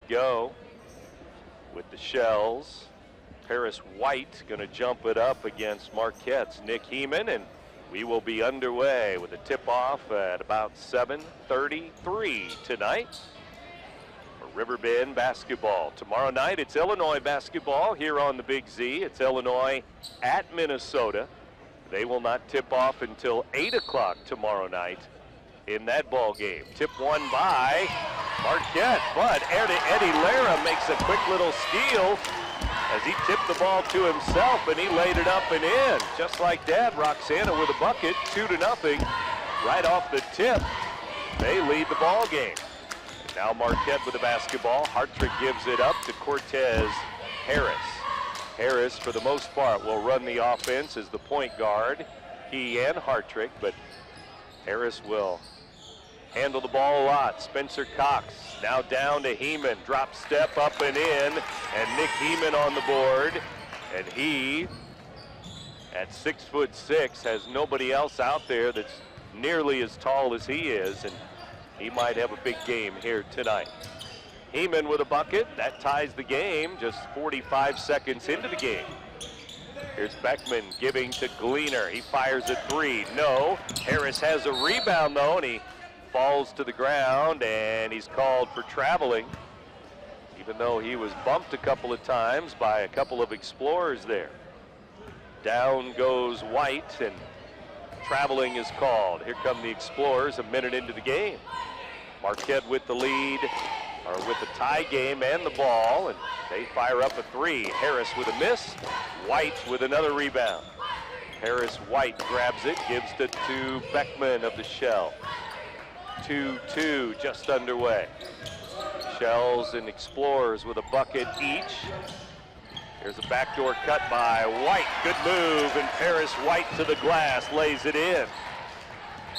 Go with the Shells. Paris White going to jump it up against Marquette's Nick Heeman, and we will be underway with a tip-off at about 7:33 tonight for Riverbend basketball. Tomorrow night, it's Illinois basketball here on the Big Z. It's Illinois at Minnesota. They will not tip off until 8 o'clock tomorrow night in that ball game. Tip won by Marquette, but Eddie Lara makes a quick little steal as he tipped the ball to himself, and he laid it up and in. Just like that, Roxana with a bucket, 2-0, right off the tip. They lead the ball game. And now Marquette with the basketball. Hartrick gives it up to Cortez Harris. Harris, for the most part, will run the offense as the point guard, he and Hartrick, but Harris will handle the ball a lot. Spencer Cox now down to Heeman. Drop step up and in, and Nick Heeman on the board. And he, at 6'6", has nobody else out there that's nearly as tall as he is, and he might have a big game here tonight. Heeman with a bucket. That ties the game just 45 seconds into the game. Here's Beckman giving to Gleaner. He fires a three. No. Harris has a rebound, though, and he falls to the ground, and he's called for traveling, even though he was bumped a couple of times by a couple of Explorers there. Down goes White, and traveling is called. Here come the Explorers a minute into the game. Marquette with the lead, or with the tie game and the ball, and they fire up a three. Harris with a miss, White with another rebound. Harris White grabs it, gives it to Beckman of the Shell. 2-2 just underway. Shells and Explorers with a bucket each. Here's a backdoor cut by White. Good move, and Paris White to the glass, lays it in.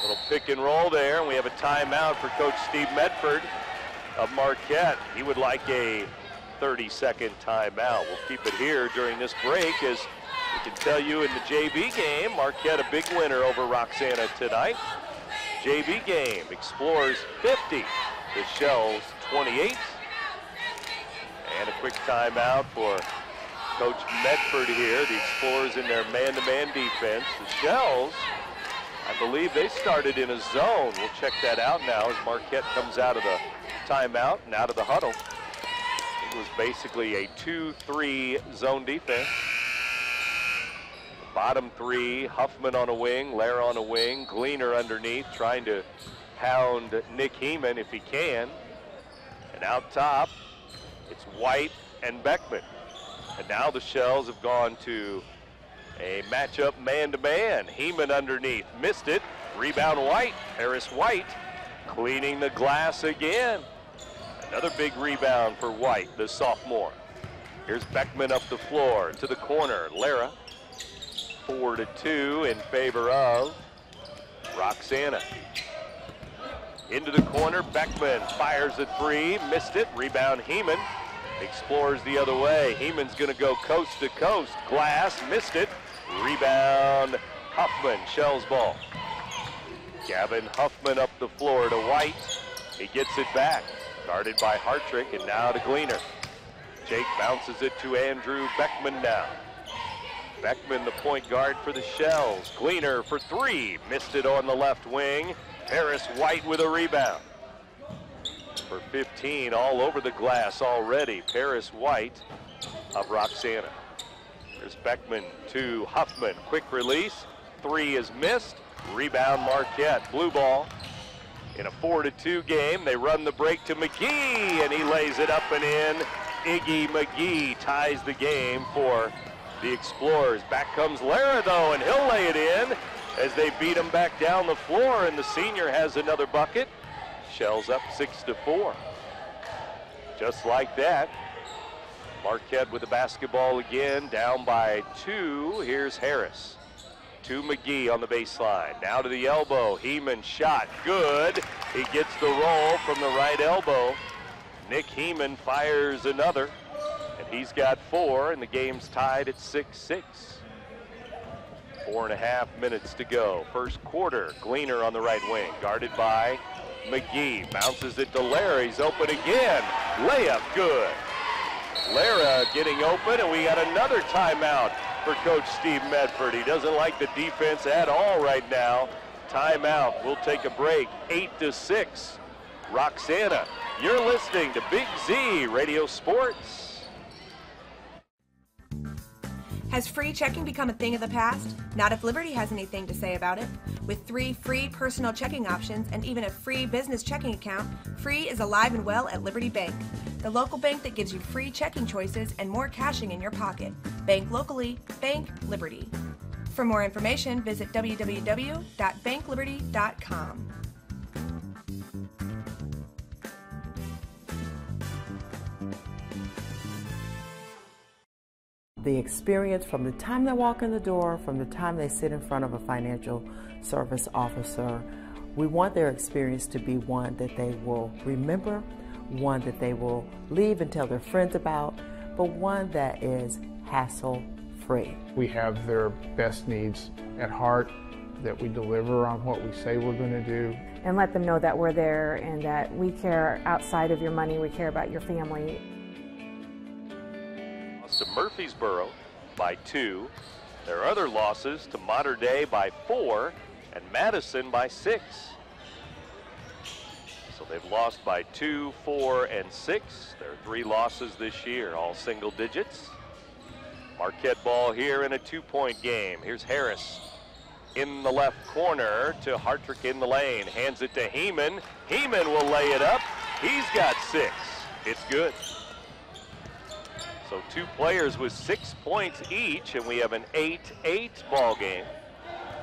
Little pick and roll there, and we have a timeout for Coach Steve Medford of Marquette. He would like a 30-second timeout. We'll keep it here during this break, as we can tell you in the JV game, Marquette a big winner over Roxana tonight. JV game, Explorers 50, the Shells 28. And a quick timeout for Coach Medford here. The Explorers in their man-to-man defense. The Shells, I believe they started in a zone. We'll check that out now as Marquette comes out of the timeout and out of the huddle. It was basically a 2-3 zone defense. Bottom three, Huffman on a wing, Lara on a wing, Gleaner underneath, trying to pound Nick Heeman if he can. And out top, it's White and Beckman. And now the Shells have gone to a matchup man-to-man. Heeman underneath, missed it, rebound White, Paris White cleaning the glass again. Another big rebound for White, the sophomore. Here's Beckman up the floor to the corner, Lara. 4-2 in favor of Roxana. Into the corner, Beckman fires a three, missed it, rebound Heeman. Explorers the other way, Heeman's gonna go coast to coast, glass, missed it, rebound Huffman, Shells ball. Gavin Huffman up the floor to White, he gets it back, guarded by Hartrick, and now to Gleaner. Jake bounces it to Andrew Beckman now. Beckman, the point guard for the Shells. Gleaner for three, missed it on the left wing. Paris White with a rebound. For 15, all over the glass already. Paris White of Roxana. There's Beckman to Huffman, quick release. Three is missed, rebound Marquette, blue ball. In a 4-2 game, they run the break to McGee, and he lays it up and in. Iggy McGee ties the game for the Explorers. Back comes Lara, though, and he'll lay it in as they beat him back down the floor, and the senior has another bucket. Shells up 6-4. Just like that, Marquette with the basketball again, down by 2. Here's Harris to McGee on the baseline. Now to the elbow. Heeman shot, good. He gets the roll from the right elbow. Nick Heeman fires another. And he's got 4, and the game's tied at 6-6. 4.5 minutes to go. First quarter, Gleaner on the right wing, guarded by McGee. Bounces it to Larry, he's open again. Layup good. Lara getting open, and we got another timeout for Coach Steve Medford. He doesn't like the defense at all right now. Timeout. We'll take a break. 8-6. Roxana, you're listening to Big Z Radio Sports. Has free checking become a thing of the past? Not if Liberty has anything to say about it. With 3 free personal checking options and even a free business checking account, free is alive and well at Liberty Bank, the local bank that gives you free checking choices and more cashing in your pocket. Bank locally, bank Liberty. For more information, visit www.bankliberty.com. The experience from the time they walk in the door, from the time they sit in front of a financial service officer, we want their experience to be one that they will remember, one that they will leave and tell their friends about, but one that is hassle-free. We have their best needs at heart, that we deliver on what we say we're going to do. And let them know that we're there and that we care outside of your money, we care about your family. To Murfreesboro by 2. There are other losses to Mater Dei by 4 and Madison by 6. So they've lost by 2, 4, and 6. There are 3 losses this year, all single digits. Marquette ball here in a 2-point game. Here's Harris in the left corner to Hartrick in the lane. Hands it to Heeman. Heeman will lay it up. He's got 6. It's good. So 2 players with 6 points each, and we have an 8-8 ball game.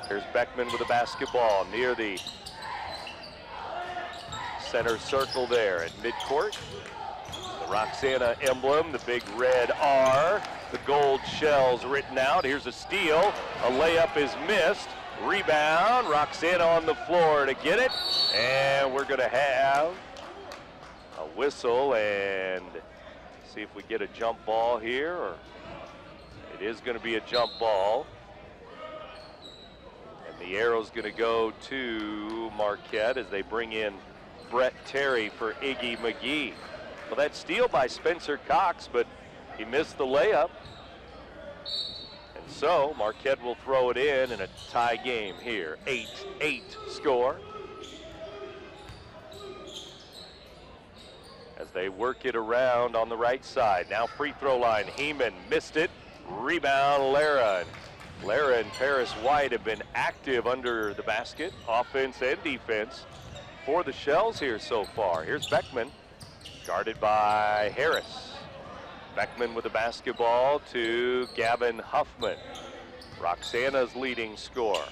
Here's Beckman with the basketball near the center circle there at midcourt. The Roxana emblem, the big red R, the gold shells written out. Here's a steal. A layup is missed. Rebound. Roxana on the floor to get it. And we're going to have a whistle and see if we get a jump ball here, or it is going to be a jump ball. And the arrow's going to go to Marquette as they bring in Brett Terry for Iggy McGee. Well, that steal by Spencer Cox, but he missed the layup. And so Marquette will throw it in a tie game here. 8-8 score. As they work it around on the right side. Now free throw line. Heeman missed it. Rebound Lara. Lara and Paris White have been active under the basket, offense and defense, for the Shells here so far. Here's Beckman, guarded by Harris. Beckman with the basketball to Gavin Huffman. Roxana's leading scorer.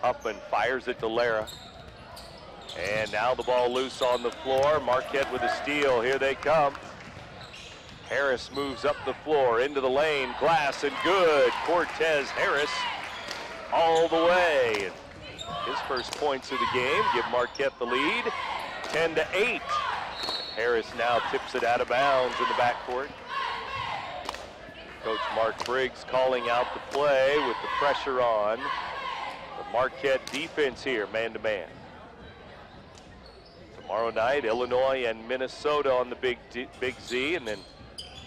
Huffman fires it to Lara. And now the ball loose on the floor. Marquette with a steal. Here they come. Harris moves up the floor into the lane. Glass and good. Cortez Harris all the way. And his first points of the game give Marquette the lead. 10-8. Harris now tips it out of bounds in the backcourt. Coach Mark Briggs calling out the play with the pressure on. The Marquette defense here, man-to-man. Tomorrow night, Illinois and Minnesota on the Big Z, and then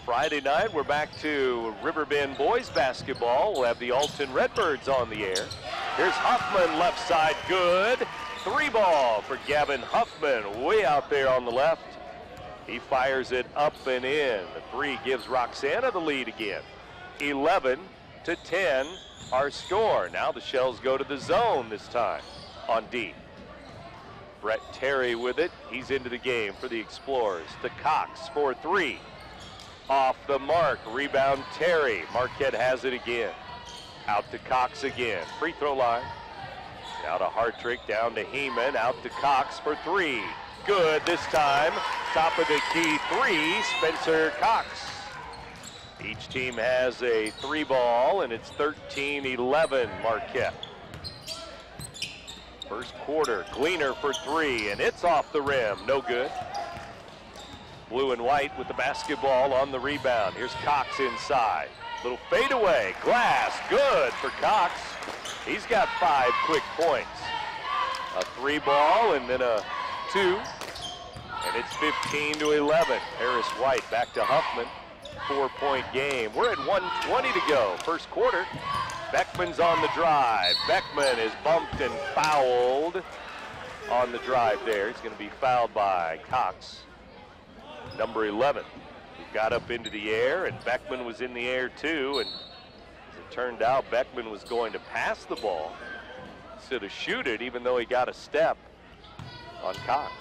Friday night, we're back to RiverBend boys basketball. We'll have the Alton Redbirds on the air. Here's Huffman, left side, good. 3 ball for Gavin Huffman, way out there on the left. He fires it up and in. The 3 gives Roxana the lead again. 11-10, our score. Now the Shells go to the zone this time on D. Brett Terry with it. He's into the game for the Explorers. To Cox for 3. Off the mark. Rebound Terry. Marquette has it again. Out to Cox again. Free throw line. Now to Hartrick. Down to Heeman. Out to Cox for 3. Good this time. Top of the key 3. Spencer Cox. Each team has a 3 ball, and it's 13-11 Marquette. First quarter, Gleaner for 3, and it's off the rim, no good. Blue and white with the basketball on the rebound. Here's Cox inside. Little fadeaway, Glass, good for Cox. He's got 5 quick points. A 3 ball and then a 2. And it's 15-11. Paris White back to Huffman. 4-point game. We're at 1:20 to go. First quarter. Beckman's on the drive. Beckman is bumped and fouled on the drive there. He's going to be fouled by Cox, number 11. He got up into the air, and Beckman was in the air too. And as it turned out, Beckman was going to pass the ball instead of shoot it, even though he got a step on Cox.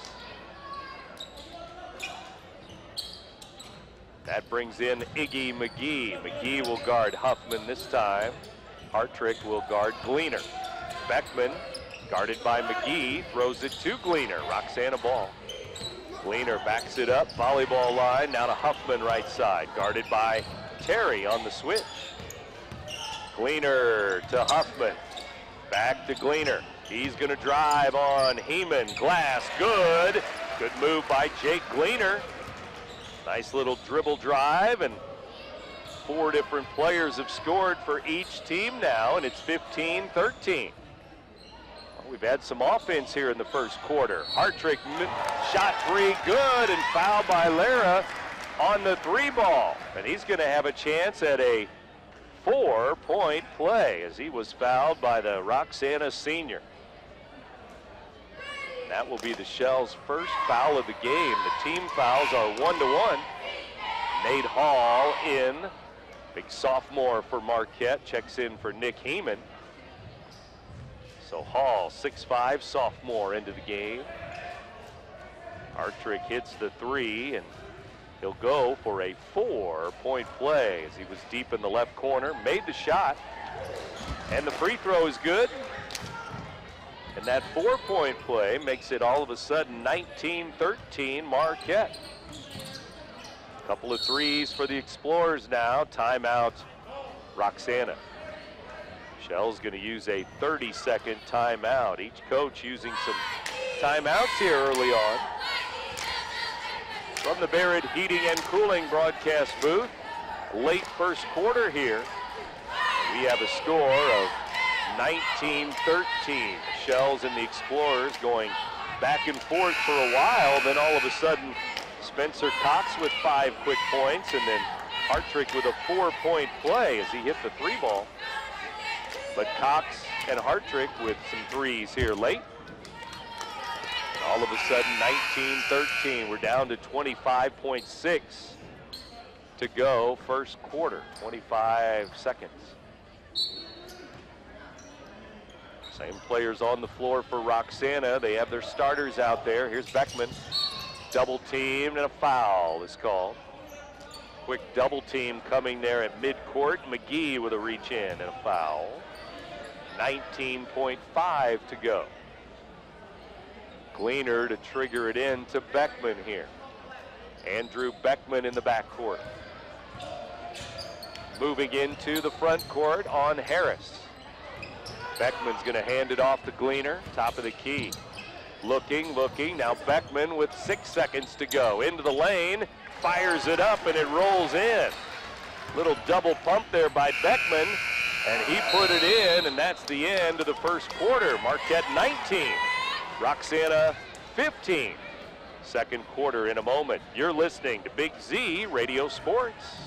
That brings in Iggy McGee. McGee will guard Huffman this time. Hartrick will guard Gleaner. Beckman, guarded by McGee, throws it to Gleaner. Roxana ball. Gleaner backs it up, volleyball line, now to Huffman right side, guarded by Terry on the switch. Gleaner to Huffman, back to Gleaner. He's going to drive on Heeman. Glass, good. Good move by Jake Gleaner. Nice little dribble drive, and 4 different players have scored for each team now, and it's 15-13. Well, we've had some offense here in the first quarter. Hartrick shot 3, good, and fouled by Lara on the 3 ball. And he's going to have a chance at a 4-point play as he was fouled by the Roxana senior. And that will be the Shells' first foul of the game. The team fouls are 1-1. Nate Hall in. Big sophomore for Marquette, checks in for Nick Heeman. So Hall, 6'5", sophomore, into the game. Hartrick hits the 3, and he'll go for a 4-point play as he was deep in the left corner, made the shot, and the free throw is good. And that 4-point play makes it all of a sudden 19-13 Marquette. Couple of threes for the Explorers now. Timeout, Roxana. Shell's going to use a 30-second timeout. Each coach using some timeouts here early on. From the Barrett Heating and Cooling broadcast booth, late first quarter here. We have a score of 19-13. The Shells and the Explorers going back and forth for a while, then all of a sudden Spencer Cox with 5 quick points, and then Hartrick with a 4-point play as he hit the 3 ball. But Cox and Hartrick with some threes here late. And all of a sudden 19-13. We're down to 25.6 to go first quarter, 25 seconds. Same players on the floor for Roxana. They have their starters out there. Here's Beckman. Double teamed, and a foul is called. Quick double team coming there at midcourt. McGee with a reach in and a foul. 19.5 to go. Gleaner to trigger it in to Beckman here. Andrew Beckman in the backcourt. Moving into the front court on Harris. Beckman's going to hand it off to Gleaner, top of the key. Looking, now Beckman with 6 seconds to go. Into the lane, fires it up, and it rolls in. Little double pump there by Beckman, and he put it in, and that's the end of the first quarter. Marquette 19, Roxana 15. Second quarter in a moment. You're listening to Big Z Radio Sports.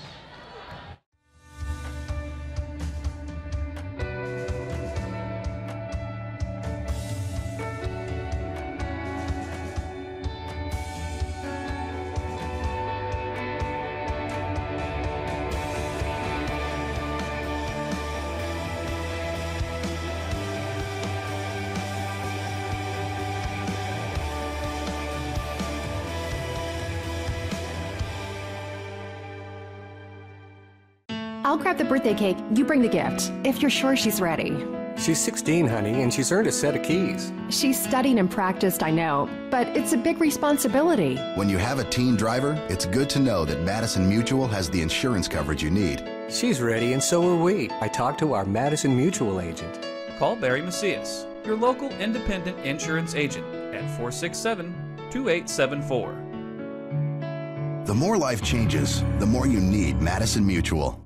I'll grab the birthday cake, you bring the gift, if you're sure she's ready. She's 16, honey, and she's earned a set of keys. She's studied and practiced, I know, but it's a big responsibility. When you have a teen driver, it's good to know that Madison Mutual has the insurance coverage you need. She's ready, and so are we. I talked to our Madison Mutual agent. Call Barry Macias, your local independent insurance agent, at 467-2874. The more life changes, the more you need Madison Mutual.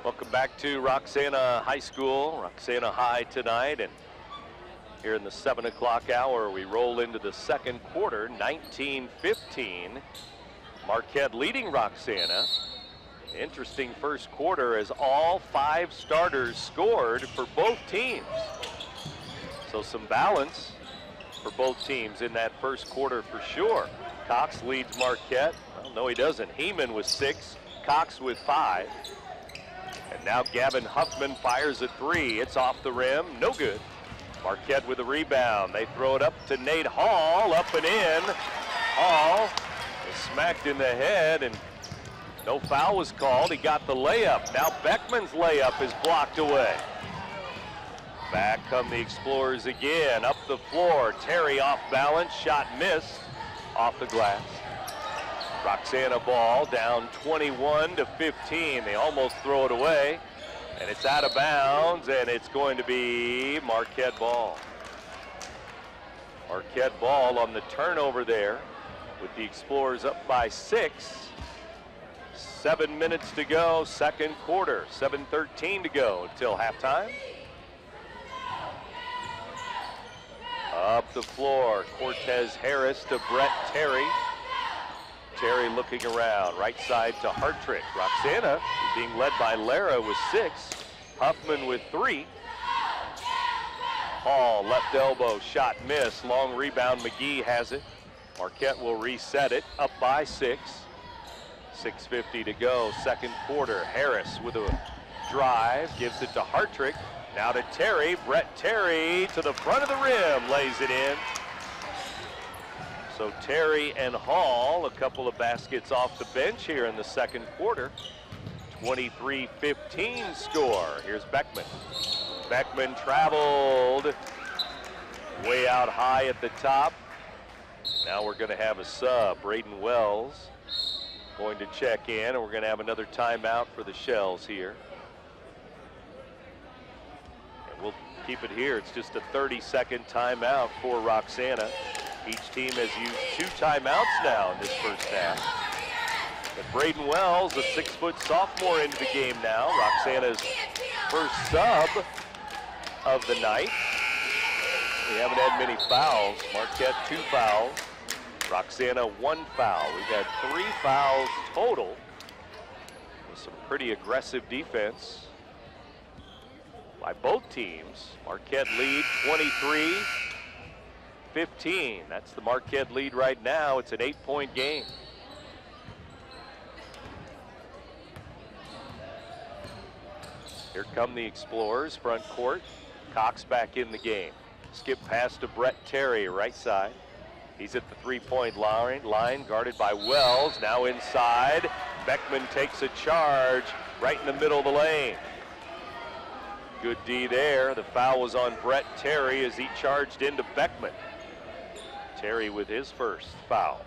Welcome back to Roxana High School, Roxana High tonight, and Here in the 7 o'clock hour, we roll into the second quarter, 19-15. Marquette leading Roxana. Interesting first quarter as all 5 starters scored for both teams. So some balance for both teams in that first quarter for sure. Cox leads Marquette. Well, no, he doesn't. Heeman with 6, Cox with 5. And now Gavin Huffman fires a 3. It's off the rim, no good. Marquette with a rebound. They throw it up to Nate Hall, up and in. Hall is smacked in the head, and no foul was called. He got the layup. Now Beckman's layup is blocked away. Back come the Explorers again, up the floor. Terry off balance, shot missed, off the glass. Roxana ball down 21-15. They almost throw it away, and it's out of bounds, and it's going to be Marquette ball. Marquette ball on the turnover there with the Explorers up by 6. 7 minutes to go, second quarter, 7:13 to go until halftime. Up the floor, Cortez Harris to Brett Terry. Terry looking around, right side to Hartrick. Roxana being led by Lara with 6. Huffman with 3. Hall, left elbow, shot miss. Long rebound, McGee has it. Marquette will reset it, up by 6. 6:50 to go, second quarter. Harris with a drive, gives it to Hartrick. Now to Terry, Brett Terry to the front of the rim, lays it in. So Terry and Hall, a couple of baskets off the bench here in the second quarter. 23-15 score. Here's Beckman. Beckman traveled way out high at the top. Now we're going to have a sub. Braden Wells going to check in, and we're going to have another timeout for the Shells here. And we'll keep it here. It's just a 30-second timeout for Roxana. Each team has used 2 timeouts now in this first half. But Braden Wells, a 6-foot sophomore, into the game now. Roxana's first sub of the night. We haven't had many fouls. Marquette 2 fouls. Roxana 1 foul. We've had 3 fouls total with some pretty aggressive defense by both teams. Marquette lead 23-15. That's the Marquette lead right now. It's an 8-point game. Here come the Explorers, front court. Cox back in the game. Skip pass to Brett Terry, right side. He's at the 3-point line, guarded by Wells. Now inside. Beckman takes a charge right in the middle of the lane. Good D there. The foul was on Brett Terry as he charged into Beckman. Terry with his first foul.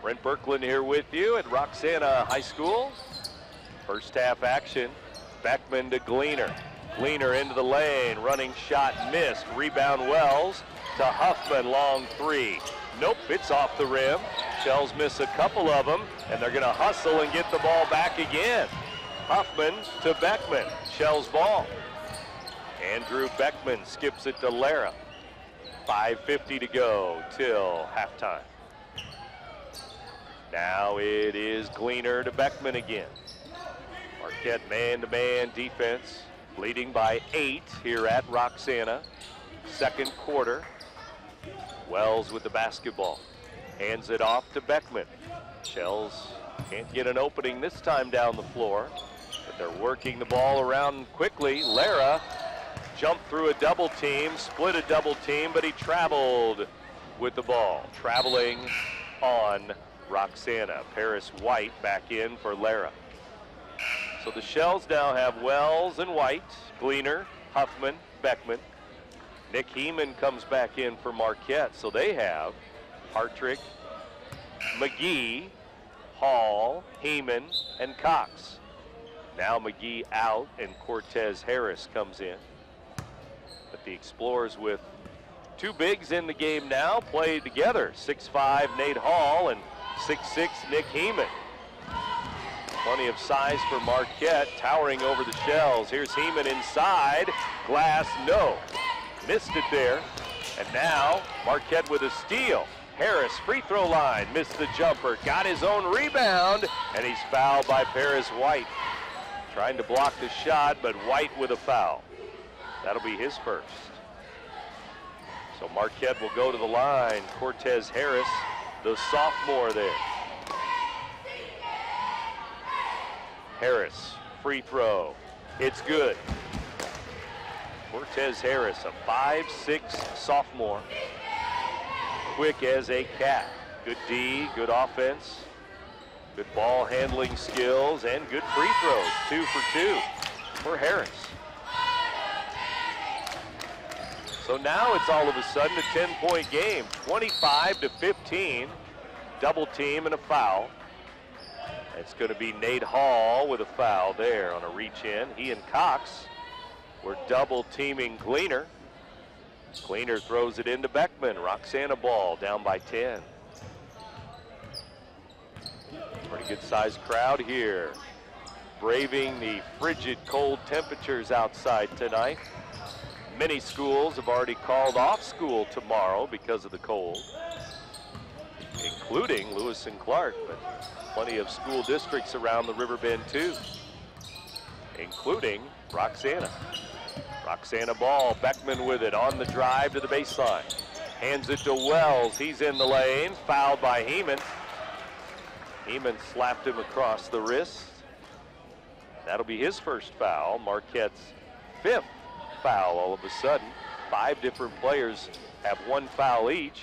Brent Birkeland here with you at Roxana High School. First half action. Beckman to Gleaner. Gleaner into the lane, running shot missed. Rebound Wells to Huffman, long 3. Nope, it's off the rim. Shells miss a couple of them, and they're going to hustle and get the ball back again. Huffman to Beckman, Shells ball. Andrew Beckman skips it to Lara. 5:50 to go till halftime. Now it is Gleaner to Beckman again. Marquette man-to-man defense, leading by 8 here at Roxana. Second quarter. Wells with the basketball. Hands it off to Beckman. Shells can't get an opening this time down the floor, but they're working the ball around quickly. Lara jumped through a double team, split a double team, but he traveled with the ball. Traveling on Roxana. Paris White back in for Lara. So the Shells now have Wells and White, Gleaner, Huffman, Beckman. Nick Heeman comes back in for Marquette. So they have Hartrick, McGee, Hall, Heeman, and Cox. Now McGee out and Cortez Harris comes in. But the Explorers with 2 bigs in the game now play together. 6'5" Nate Hall and 6'6" Nick Heeman. Plenty of size for Marquette, towering over the Shells. Here's Heeman inside. Glass, no. Missed it there. And now Marquette with a steal. Harris, free throw line, missed the jumper, got his own rebound, and he's fouled by Paris White. Trying to block the shot, but White with a foul. That'll be his first. So Marquette will go to the line. Cortez Harris, the sophomore there. Harris, free throw. It's good. Cortez Harris, a 5'6" sophomore. Quick as a cat. Good D, good offense, good ball handling skills, and good free throws. 2 for 2 for Harris. So now it's all of a sudden a 10-point game, 25-15. Double team and a foul. It's going to be Nate Hall with a foul there on a reach in. He and Cox were double teaming Gleaner. Gleaner throws it into Beckman. Roxana ball down by 10. Pretty good sized crowd here, braving the frigid cold temperatures outside tonight. Many schools have already called off school tomorrow because of the cold, including Lewis and Clark, but plenty of school districts around the Riverbend too, including Roxana. Roxana ball, Beckman with it on the drive to the baseline. Hands it to Wells, he's in the lane, fouled by Heeman. Heeman slapped him across the wrist. That'll be his first foul, Marquette's 5th foul all of a sudden. 5 different players have 1 foul each.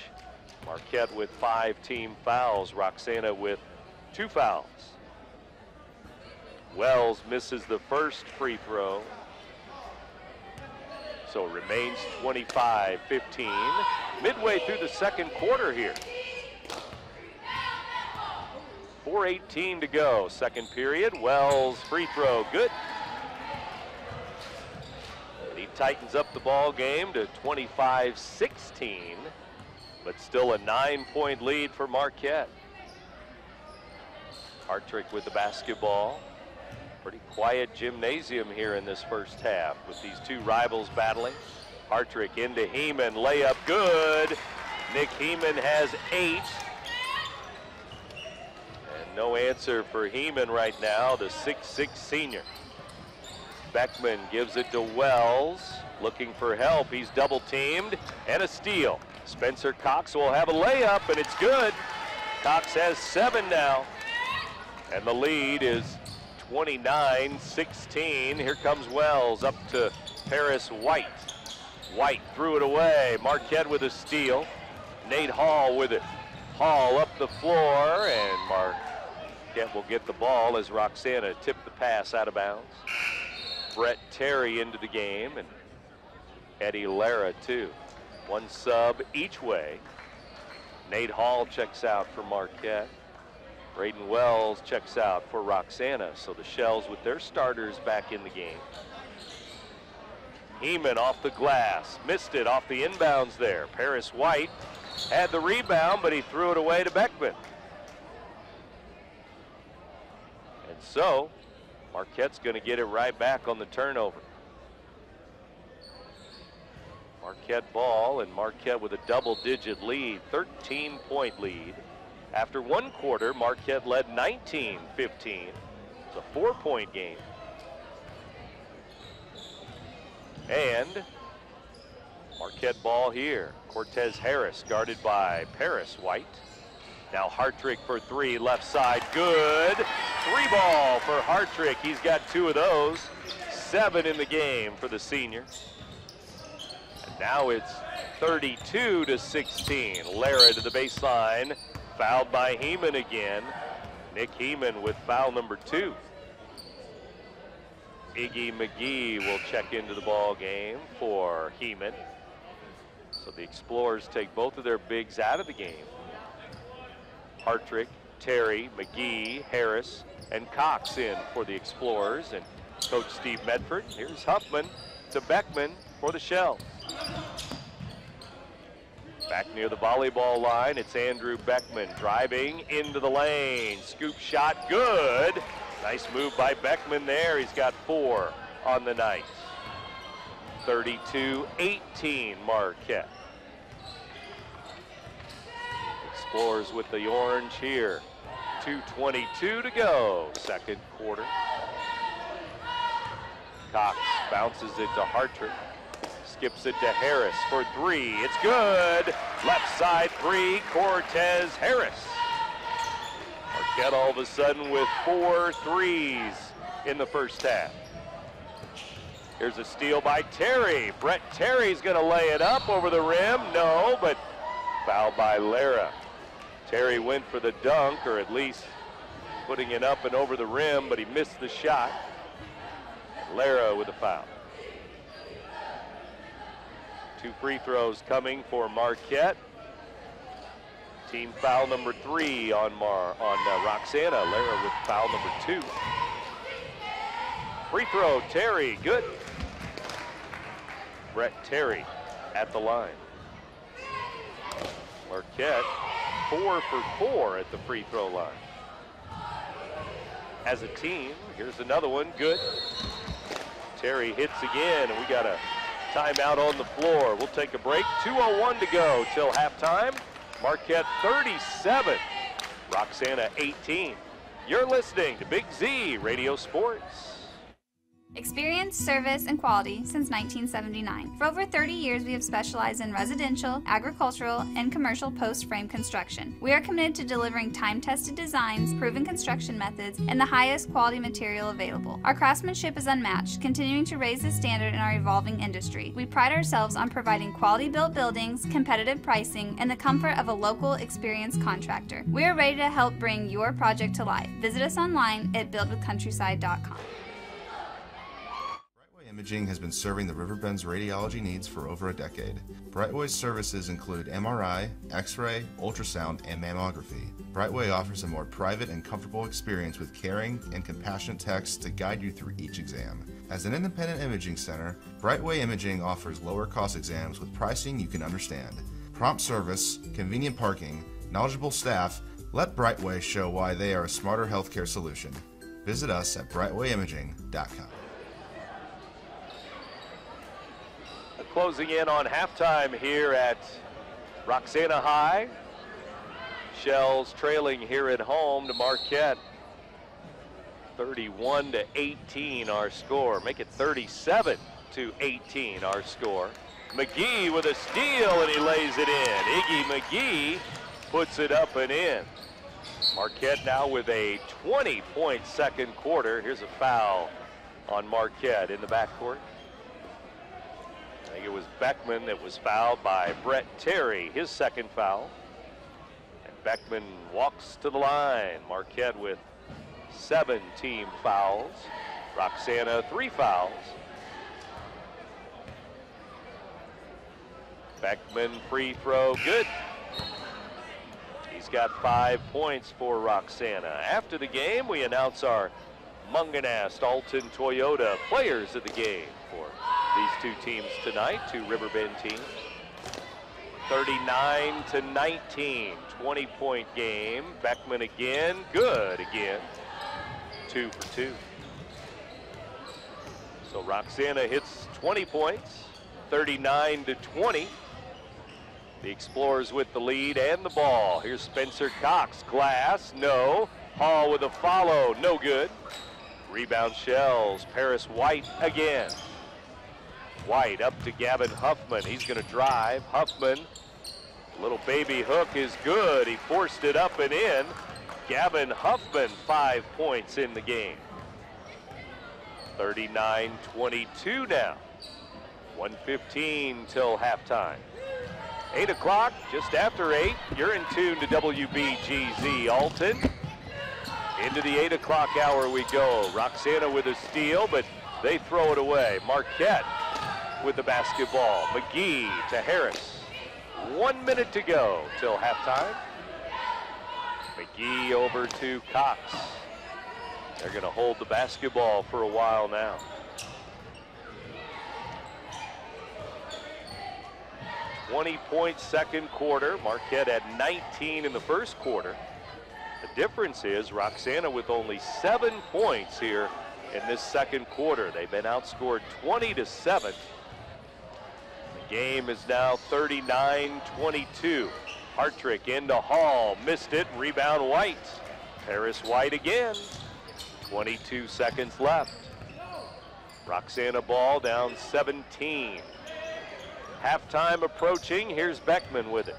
Marquette with 5 team fouls, Roxana with 2 fouls. Wells misses the first free throw. So it remains 25-15. Midway through the second quarter here. 4:18 to go, second period. Wells free throw, good. And he tightens up the ball game to 25-16, but still a 9-point lead for Marquette. Hartrick with the basketball. Pretty quiet gymnasium here in this first half with these 2 rivals battling. Hartrick into Heeman, layup good. Nick Heeman has 8. And no answer for Heeman right now, the 6'6" senior. Beckman gives it to Wells, looking for help. He's double teamed, and a steal. Spencer Cox will have a layup, and it's good. Cox has 7 now, and the lead is 29-16. Here comes Wells up to Paris White. White threw it away. Marquette with a steal. Nate Hall with it. Hall up the floor, and Marquette will get the ball as Roxana tipped the pass out of bounds. Brett Terry into the game, and Eddie Lara too. 1 sub each way. Nate Hall checks out for Marquette. Braden Wells checks out for Roxana, so the Shells with their starters back in the game. Heeman off the glass, missed it off the inbounds there. Paris White had the rebound, but he threw it away to Beckman. And so, Marquette's going to get it right back on the turnover. Marquette ball, and Marquette with a double-digit lead, 13-point lead. After 1 quarter, Marquette led 19-15. It's a 4-point game. And Marquette ball here. Cortez Harris guarded by Paris White. Now Hartrick for 3, left side, good. 3 ball for Hartrick. He's got 2 of those. 7 in the game for the senior. And now it's 32-16. Lara to the baseline. Fouled by Heeman again. Nick Heeman with foul number 2. Iggy McGee will check into the ball game for Heeman. So the Explorers take both of their bigs out of the game. Hartrick, Terry, McGee, Harris, and Cox in for the Explorers. And Coach Steve Medford. Here's Huffman to Beckman for the Shells. Back near the volleyball line, it's Andrew Beckman driving into the lane. Scoop shot, good. Nice move by Beckman there. He's got 4 on the night. 32-18 Marquette. Explorers with the orange here. 2:22 to go, second quarter. Cox bounces it to Hartrick. Skips it to Harris for 3. It's good. Left side 3, Cortez Harris. Marquette all of a sudden with 4 threes in the first half. Here's a steal by Terry. Brett Terry's going to lay it up over the rim. No, but foul by Lara. Terry went for the dunk, or at least putting it up and over the rim, but he missed the shot. Lara with a foul. 2 free throws coming for Marquette. Team foul number 3 on Roxana. Lara with foul number 2. Free throw, Terry, good. Brett Terry at the line. Marquette 4 for 4 at the free throw line. As a team, here's another one, good. Terry hits again, and we got a timeout on the floor. We'll take a break. 2:01 to go till halftime. Marquette 37, Roxana 18. You're listening to Big Z Radio Sports. Experience, service, and quality since 1979. For over 30 years, we have specialized in residential, agricultural, and commercial post-frame construction. We are committed to delivering time-tested designs, proven construction methods, and the highest quality material available. Our craftsmanship is unmatched, continuing to raise the standard in our evolving industry. We pride ourselves on providing quality-built buildings, competitive pricing, and the comfort of a local, experienced contractor. We are ready to help bring your project to life. Visit us online at buildwithcountryside.com. Imaging has been serving the Riverbend's radiology needs for over a decade. Brightway's services include MRI, X-ray, ultrasound, and mammography. Brightway offers a more private and comfortable experience with caring and compassionate techs to guide you through each exam. As an independent imaging center, Brightway Imaging offers lower cost exams with pricing you can understand. Prompt service, convenient parking, knowledgeable staff. Let Brightway show why they are a smarter healthcare solution. Visit us at brightwayimaging.com. Closing in on halftime here at Roxana High. Shells trailing here at home to Marquette. 31-18 our score. Make it 37-18 our score. McGee with a steal, and he lays it in. Iggy McGee puts it up and in. Marquette now with a 20-point second quarter. Here's a foul on Marquette in the backcourt. I think it was Beckman that was fouled by Brett Terry, his second foul. And Beckman walks to the line. Marquette with 7 team fouls. Roxana 3 fouls. Beckman free throw, good. He's got 5 points for Roxana. After the game, we announce our Munganast Alton Toyota players of the game for these 2 teams tonight, 2 Riverbend teams. 39-19, 20-point game. Beckman again, good again. 2 for 2. So Roxana hits 20 points, 39-20. The Explorers with the lead and the ball. Here's Spencer Cox, glass, no. Hall with a follow, no good. Rebound Shells, Paris White again. White up to Gavin Huffman. He's going to drive. Huffman, little baby hook is good. He forced it up and in. Gavin Huffman, 5 points in the game. 39-22 now. 1:15 till halftime. 8 o'clock, just after 8. You're in tune to WBGZ Alton. Into the 8 o'clock hour we go. Roxana with a steal, but they throw it away. Marquette with the basketball. McGee to Harris. 1 minute to go till halftime. McGee over to Cox. They're going to hold the basketball for a while now. .20 second quarter. Marquette had 19 in the first quarter. The difference is Roxana with only 7 points here in this second quarter. They've been outscored 20-7. The game is now 39-22. Hartrick into Hall, missed it, rebound White. Paris White again, 22 seconds left. Roxana ball down 17. Halftime approaching, here's Beckman with it.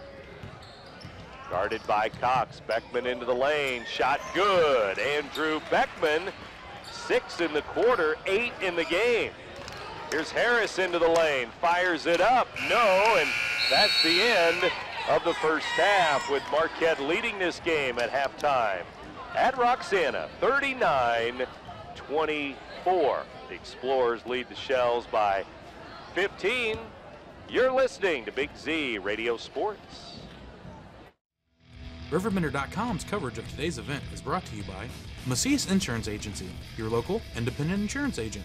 Guarded by Cox, Beckman into the lane, shot good. Andrew Beckman, 6 in the quarter, 8 in the game. Here's Harris into the lane, fires it up, no, and that's the end of the first half with Marquette leading this game at halftime. At Roxana, 39-24. The Explorers lead the Shells by 15. You're listening to Big Z Radio Sports. RiverBender.com's coverage of today's event is brought to you by Macias Insurance Agency, your local independent insurance agent.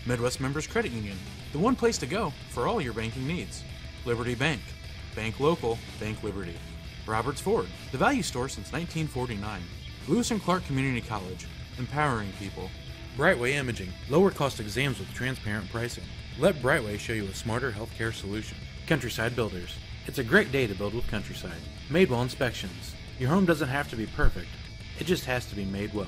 Midwest Members Credit Union, the one place to go for all your banking needs. Liberty Bank, bank local, bank Liberty. Roberts Ford, the value store since 1949. Lewis and Clark Community College, empowering people. Brightway Imaging, lower cost exams with transparent pricing. Let Brightway show you a smarter healthcare solution. Countryside Builders, it's a great day to build with Countryside. Madewell Inspections, your home doesn't have to be perfect, it just has to be made well.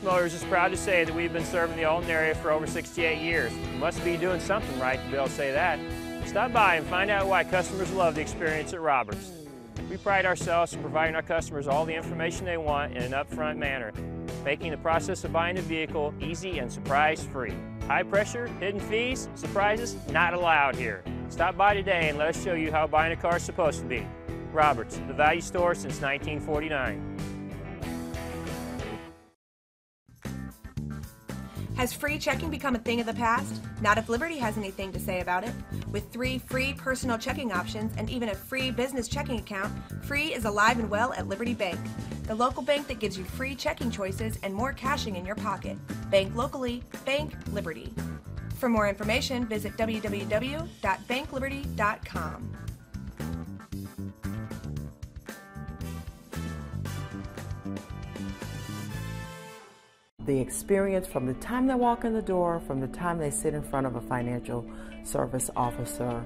Motors is proud to say that we've been serving the Alton area for over 68 years. We must be doing something right to be able to say that. Stop by and find out why customers love the experience at Roberts. We pride ourselves in providing our customers all the information they want in an upfront manner, making the process of buying a vehicle easy and surprise-free. High pressure, hidden fees, surprises, not allowed here. Stop by today and let us show you how buying a car is supposed to be. Roberts, the value store since 1949. Has free checking become a thing of the past? Not if Liberty has anything to say about it. With 3 free personal checking options and even a free business checking account, free is alive and well at Liberty Bank, the local bank that gives you free checking choices and more cashing in your pocket. Bank locally, bank Liberty. For more information, visit www.bankliberty.com. The experience from the time they walk in the door, from the time they sit in front of a financial service officer,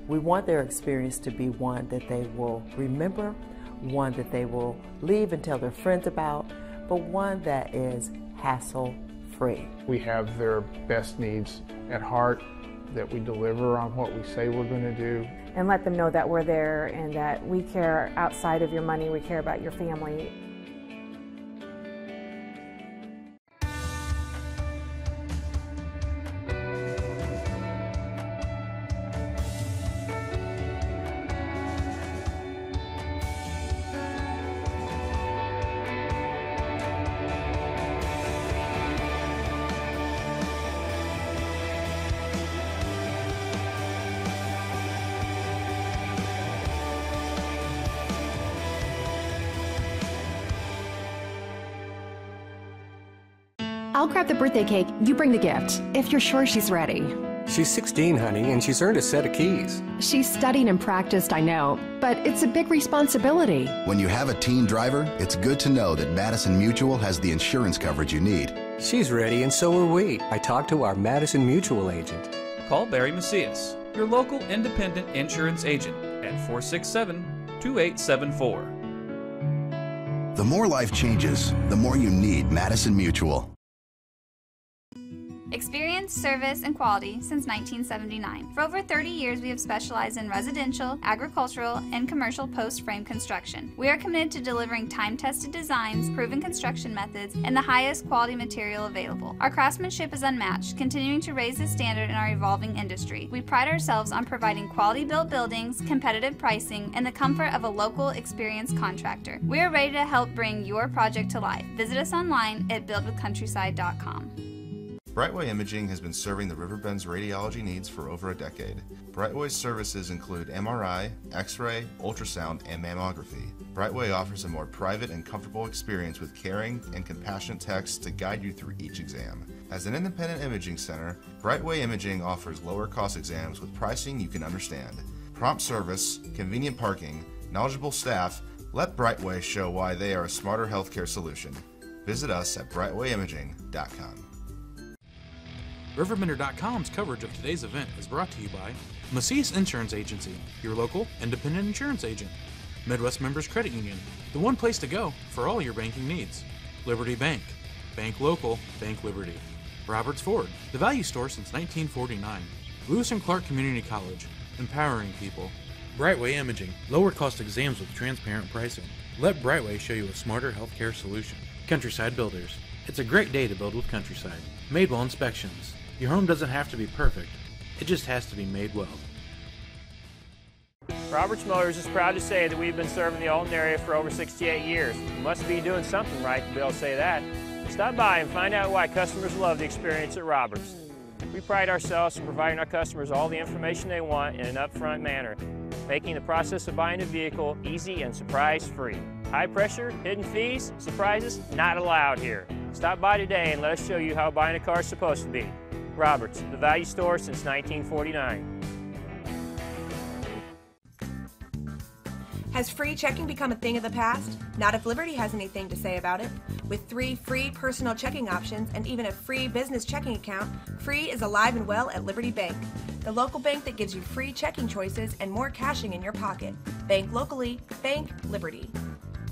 we want their experience to be one that they will remember, one that they will leave and tell their friends about, but one that is hassle-free. We have their best needs at heart, that we deliver on what we say we're going to do. And let them know that we're there and that we care outside of your money, we care about your family. I'll grab the birthday cake, you bring the gift, if you're sure she's ready. She's 16, honey, and she's earned a set of keys. She's studied and practiced, I know, but it's a big responsibility. When you have a teen driver, it's good to know that Madison Mutual has the insurance coverage you need. She's ready, and so are we. I talked to our Madison Mutual agent. Call Barry Macias, your local independent insurance agent, at 467-2874. The more life changes, the more you need Madison Mutual. Experience, service, and quality since 1979. For over 30 years, we have specialized in residential, agricultural, and commercial post-frame construction. We are committed to delivering time-tested designs, proven construction methods, and the highest quality material available. Our craftsmanship is unmatched, continuing to raise the standard in our evolving industry. We pride ourselves on providing quality-built buildings, competitive pricing, and the comfort of a local, experienced contractor. We are ready to help bring your project to life. Visit us online at buildwithcountryside.com. Brightway Imaging has been serving the Riverbend's radiology needs for over a decade. Brightway's services include MRI, X-ray, ultrasound, and mammography. Brightway offers a more private and comfortable experience with caring and compassionate techs to guide you through each exam. As an independent imaging center, Brightway Imaging offers lower cost exams with pricing you can understand. Prompt service, convenient parking, knowledgeable staff. Let Brightway show why they are a smarter healthcare solution. Visit us at RiverBender.com. RiverBender.com's coverage of today's event is brought to you by Macias Insurance Agency, your local independent insurance agent. Midwest Members Credit Union, the one place to go for all your banking needs. Liberty Bank, bank local, bank Liberty. Roberts Ford, the value store since 1949. Lewis and Clark Community College, empowering people. Brightway Imaging, lower cost exams with transparent pricing. Let Brightway show you a smarter healthcare solution. Countryside Builders, it's a great day to build with Countryside. Madewell Inspections, your home doesn't have to be perfect, it just has to be made well. Roberts Motors is proud to say that we've been serving the Alton area for over 68 years. You must be doing something right to be able to say that. Stop by and find out why customers love the experience at Roberts. We pride ourselves in providing our customers all the information they want in an upfront manner, making the process of buying a vehicle easy and surprise-free. High pressure, hidden fees, surprises, not allowed here. Stop by today and let us show you how buying a car is supposed to be. Roberts, the value store since 1949. Has free checking become a thing of the past? Not if Liberty has anything to say about it. With 3 free personal checking options and even a free business checking account, free is alive and well at Liberty Bank, the local bank that gives you free checking choices and more cashing in your pocket. Bank locally, bank Liberty.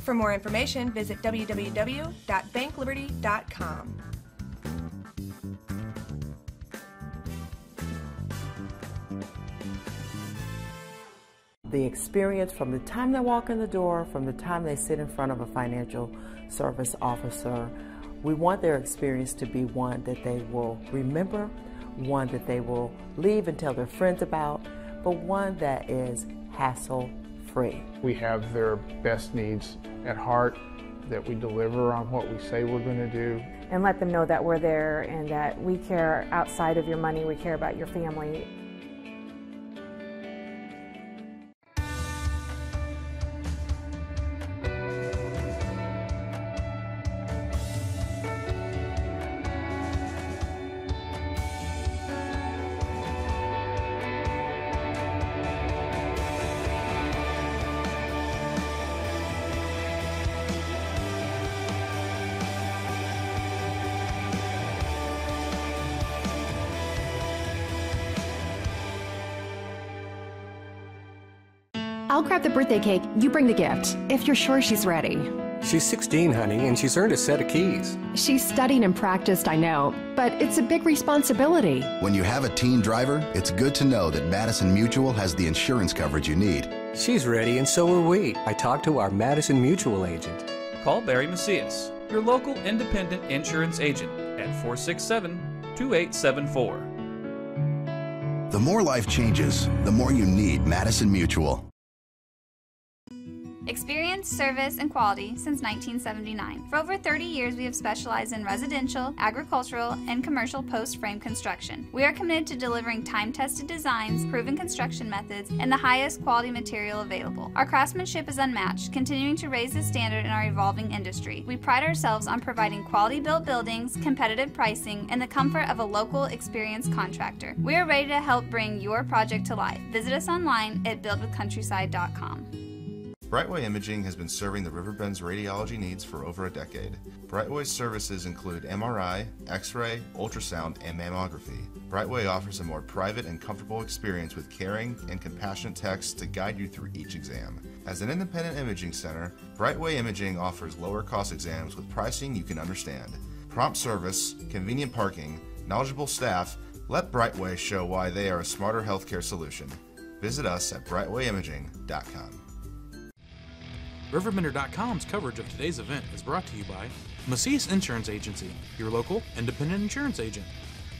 For more information, visit www.bankliberty.com. The experience from the time they walk in the door, from the time they sit in front of a financial service officer, we want their experience to be one that they will remember, one that they will leave and tell their friends about, but one that is hassle-free. We have their best needs at heart, that we deliver on what we say we're going to do. And let them know that we're there and that we care outside of your money, we care about your family. I'll grab the birthday cake, you bring the gift, if you're sure she's ready. She's 16, honey, and she's earned a set of keys. She's studied and practiced, I know, but it's a big responsibility. When you have a teen driver, it's good to know that Madison Mutual has the insurance coverage you need. She's ready, and so are we. I talked to our Madison Mutual agent. Call Barry Macias, your local independent insurance agent, at 467-2874. The more life changes, the more you need Madison Mutual. Experience, service, and quality since 1979. For over 30 years, we have specialized in residential, agricultural, and commercial post-frame construction. We are committed to delivering time-tested designs, proven construction methods, and the highest quality material available. Our craftsmanship is unmatched, continuing to raise the standard in our evolving industry. We pride ourselves on providing quality-built buildings, competitive pricing, and the comfort of a local, experienced contractor. We are ready to help bring your project to life. Visit us online at buildwithcountryside.com. Brightway Imaging has been serving the Riverbend's radiology needs for over a decade. Brightway's services include MRI, X-ray, ultrasound, and mammography. Brightway offers a more private and comfortable experience with caring and compassionate techs to guide you through each exam. As an independent imaging center, Brightway Imaging offers lower cost exams with pricing you can understand. Prompt service, convenient parking, knowledgeable staff, let Brightway show why they are a smarter healthcare solution. Visit us at brightwayimaging.com. RiverBender.com's coverage of today's event is brought to you by Macias Insurance Agency, your local independent insurance agent.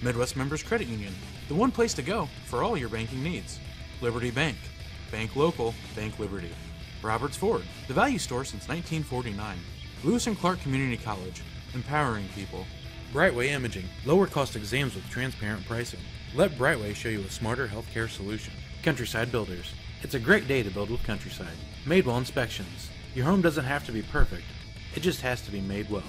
Midwest Members Credit Union, the one place to go for all your banking needs. Liberty Bank, bank local, bank Liberty. Roberts Ford, the value store since 1949. Lewis and Clark Community College, empowering people. Brightway Imaging, lower cost exams with transparent pricing. Let Brightway show you a smarter healthcare solution. Countryside Builders, it's a great day to build with Countryside. Madewell Inspections, your home doesn't have to be perfect, it just has to be made well.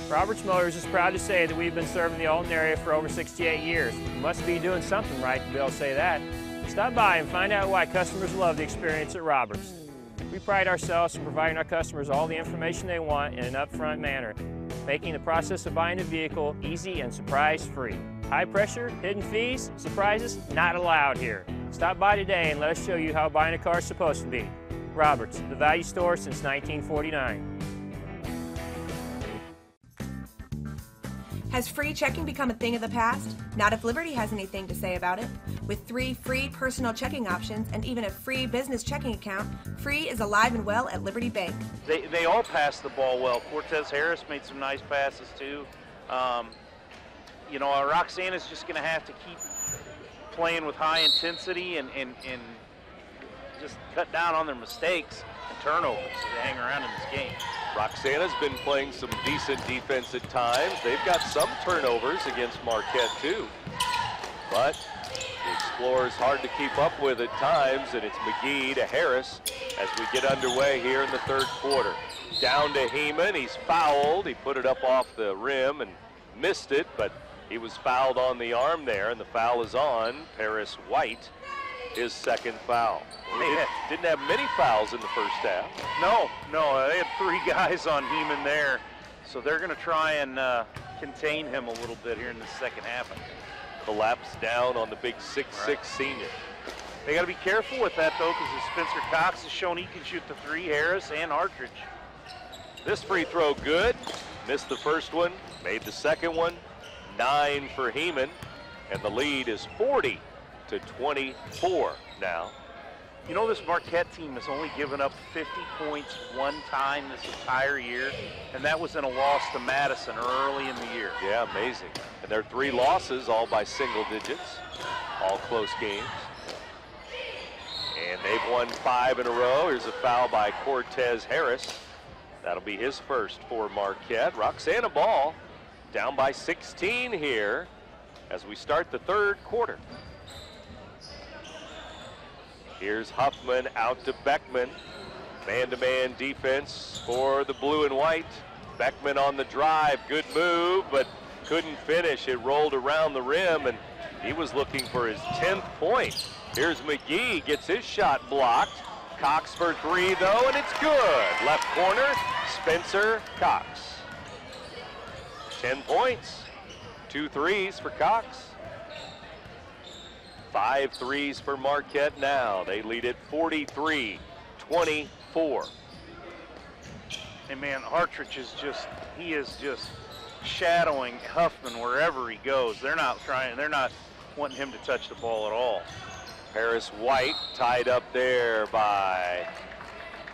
Roberts Motors is proud to say that we've been serving the Alton area for over 68 years. We must be doing something right to be able to say that. Stop by and find out why customers love the experience at Roberts. We pride ourselves in providing our customers all the information they want in an upfront manner, making the process of buying a vehicle easy and surprise-free. High pressure, hidden fees, surprises, not allowed here. Stop by today and let us show you how buying a car is supposed to be. Roberts, the value store since 1949. Has free checking become a thing of the past? Not if Liberty has anything to say about it. With 3 free personal checking options and even a free business checking account, free is alive and well at Liberty Bank. They all pass the ball well. Cortez Harris made some nice passes too. You know, Roxana's just going to have to keep playing with high intensity and just cut down on their mistakes and turnovers so they hang around in this game. Roxana's been playing some decent defense at times. They've got some turnovers against Marquette too. But the Explorers hard to keep up with at times, and it's McGee to Harris as we get underway here in the third quarter. Down to Heeman, he's fouled. He put it up off the rim and missed it, but he was fouled on the arm there, and the foul is on Paris White, his second foul. They didn't have many fouls in the first half. No, they had 3 guys on Heeman there, so they're going to try and contain him a little bit here in the second half. Collapse down on the big 6'6" senior. They got to be careful with that though, because Spencer Cox has shown he can shoot the 3, Harris and Artridge. This free throw good. Missed the first one, made the second one. 9 for Heeman, and the lead is 40-24 now. You know, this Marquette team has only given up 50 points one time this entire year, and that was in a loss to Madison early in the year. Yeah, amazing. And their 3 losses, all by single digits, all close games. And they've won 5 in a row. Here's a foul by Cortez Harris. That'll be his first for Marquette. Roxana ball down by 16 here as we start the third quarter. Here's Huffman out to Beckman. Man-to-man defense for the blue and white. Beckman on the drive, good move, but couldn't finish. It rolled around the rim, and he was looking for his 10th point. Here's McGee, gets his shot blocked. Cox for 3 though, and it's good. Left corner, Spencer Cox. 10 points, 2 threes for Cox. 5 threes for Marquette now. They lead it 43-24. And man, Artridge is just shadowing Huffman wherever he goes. They're not wanting him to touch the ball at all. Paris White tied up there by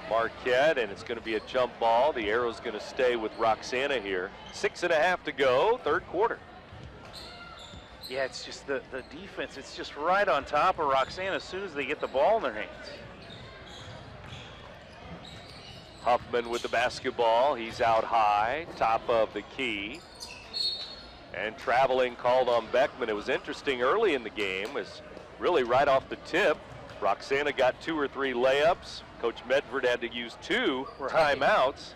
Marquette, and it's going to be a jump ball. The arrow's going to stay with Roxana here. 6.5 to go, third quarter. Yeah, it's just the defense. It's just right on top of Roxana as soon as they get the ball in their hands. Huffman with the basketball. He's out high, top of the key. And traveling called on Beckman. It was interesting early in the game. Was really right off the tip. Roxana got 2 or 3 layups. Coach Medford had to use 2 timeouts.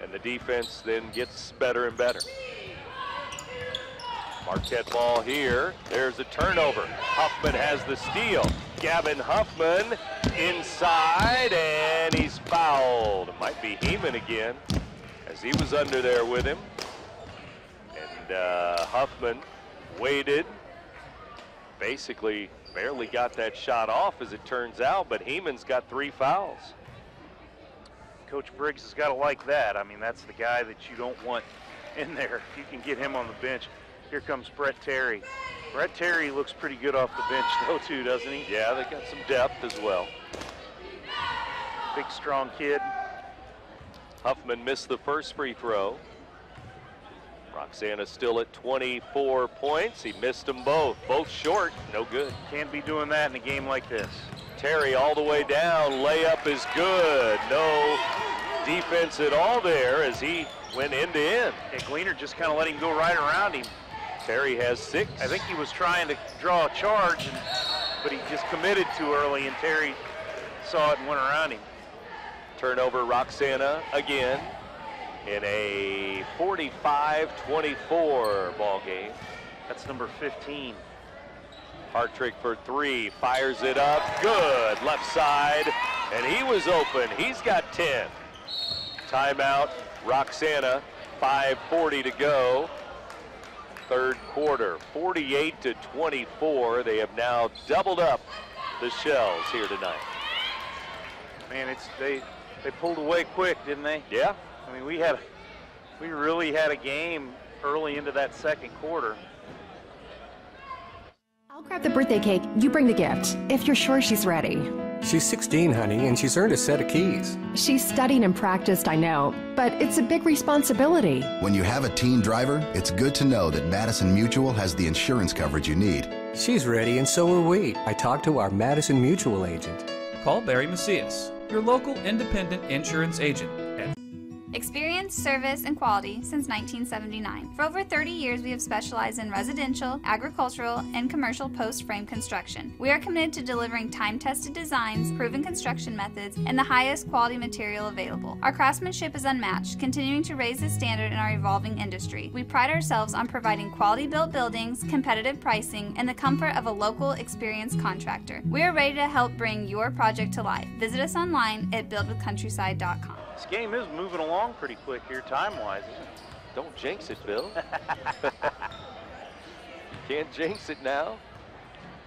And the defense then gets better and better. Marquette ball here. There's a turnover. Huffman has the steal. Gavin Huffman inside, and he's fouled. It might be Heeman again, as he was under there with him. And Huffman waited. Basically barely got that shot off, as it turns out, but Heeman's got 3 fouls. Coach Briggs has got to like that. I mean, that's the guy that you don't want in there if you can get him on the bench. Here comes Brett Terry. Brett Terry looks pretty good off the bench though too, doesn't he? Yeah, they got some depth as well. Big, strong kid. Huffman missed the first free throw. Roxana still at 24 points. He missed them both short, no good. Can't be doing that in a game like this. Terry all the way down, layup is good. No defense at all there as he went end to end. Yeah, Gleaner just kind of let him go right around him. Terry has 6. I think he was trying to draw a charge, but he just committed too early, and Terry saw it and went around him. Turnover, Roxana again in a 45-24 ball game. That's number 15. Hartrick for 3, fires it up, good, left side, and he was open. He's got 10. Timeout, Roxana, 5:40 to go. Third quarter, 48-24. They have now doubled up the Shells here tonight. Man, they pulled away quick, didn't they? Yeah. I mean, we really had a game early into that second quarter. I'll grab the birthday cake, you bring the gift, if you're sure she's ready. She's 16, honey, and she's earned a set of keys. She's studied and practiced, I know, but it's a big responsibility. When you have a teen driver, it's good to know that Madison Mutual has the insurance coverage you need. She's ready, and so are we. I talked to our Madison Mutual agent. Call Barry Macias, your local independent insurance agent. Experience, service, and quality since 1979. For over 30 years, we have specialized in residential, agricultural, and commercial post-frame construction. We are committed to delivering time-tested designs, proven construction methods, and the highest quality material available. Our craftsmanship is unmatched, continuing to raise the standard in our evolving industry. We pride ourselves on providing quality-built buildings, competitive pricing, and the comfort of a local, experienced contractor. We are ready to help bring your project to life. Visit us online at buildwithcountryside.com. This game is moving along pretty quick here time-wise, isn't it? Don't jinx it, Bill. Can't jinx it now.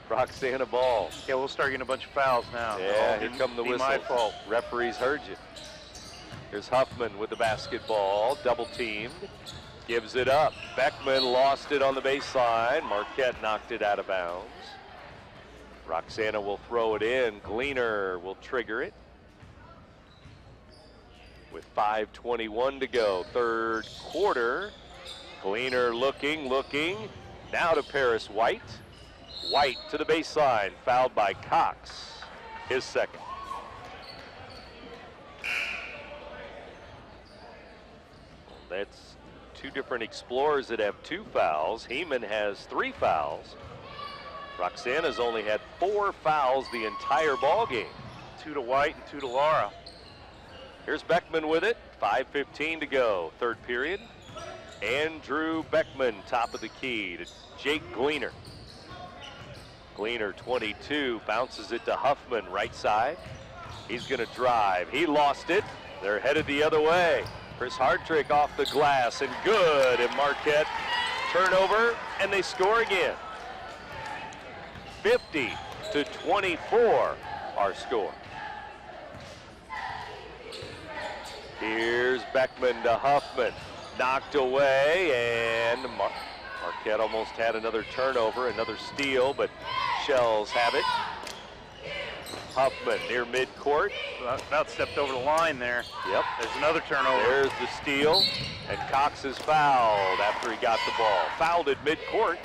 Roxana ball. Yeah, we'll start getting a bunch of fouls now. Yeah, here come the whistles. My fault. Referees heard you. Here's Huffman with the basketball, double teamed. Gives it up. Beckman lost it on the baseline. Marquette knocked it out of bounds. Roxana will throw it in. Gleaner will trigger it. With 5:21 to go, third quarter. Gleaner looking. Now to Paris White. White to the baseline, fouled by Cox, his second. That's two different Explorers that have 2 fouls. Heeman has 3 fouls. Roxana's only had 4 fouls the entire ball game. 2 to White and 2 to Lara. Here's Beckman with it, 5:15 to go, third period. Andrew Beckman, top of the key to Jake Gleaner. Gleaner, 22, bounces it to Huffman, right side. He's gonna drive, he lost it. They're headed the other way. Chris Hartrick off the glass and good, and Marquette turnover, and they score again. 50-24, our score. Here's Beckman to Huffman, knocked away, and Marquette almost had another turnover, another steal, but Shells have it. Huffman near midcourt. About stepped over the line there. Yep. There's another turnover. There's the steal, and Cox is fouled after he got the ball. Fouled at midcourt.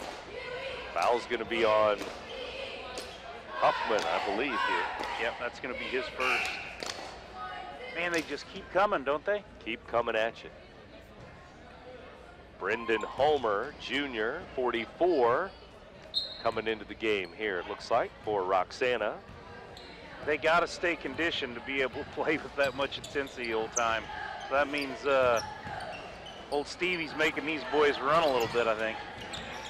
Foul's going to be on Huffman, I believe, here. Yep, that's going to be his first. Man, they just keep coming, don't they? Keep coming at you. Brendan Homer, Jr., 44, coming into the game here, it looks like, for Roxana. They got to stay conditioned to be able to play with that much intensity all the time. So that means old Stevie's making these boys run a little bit, I think.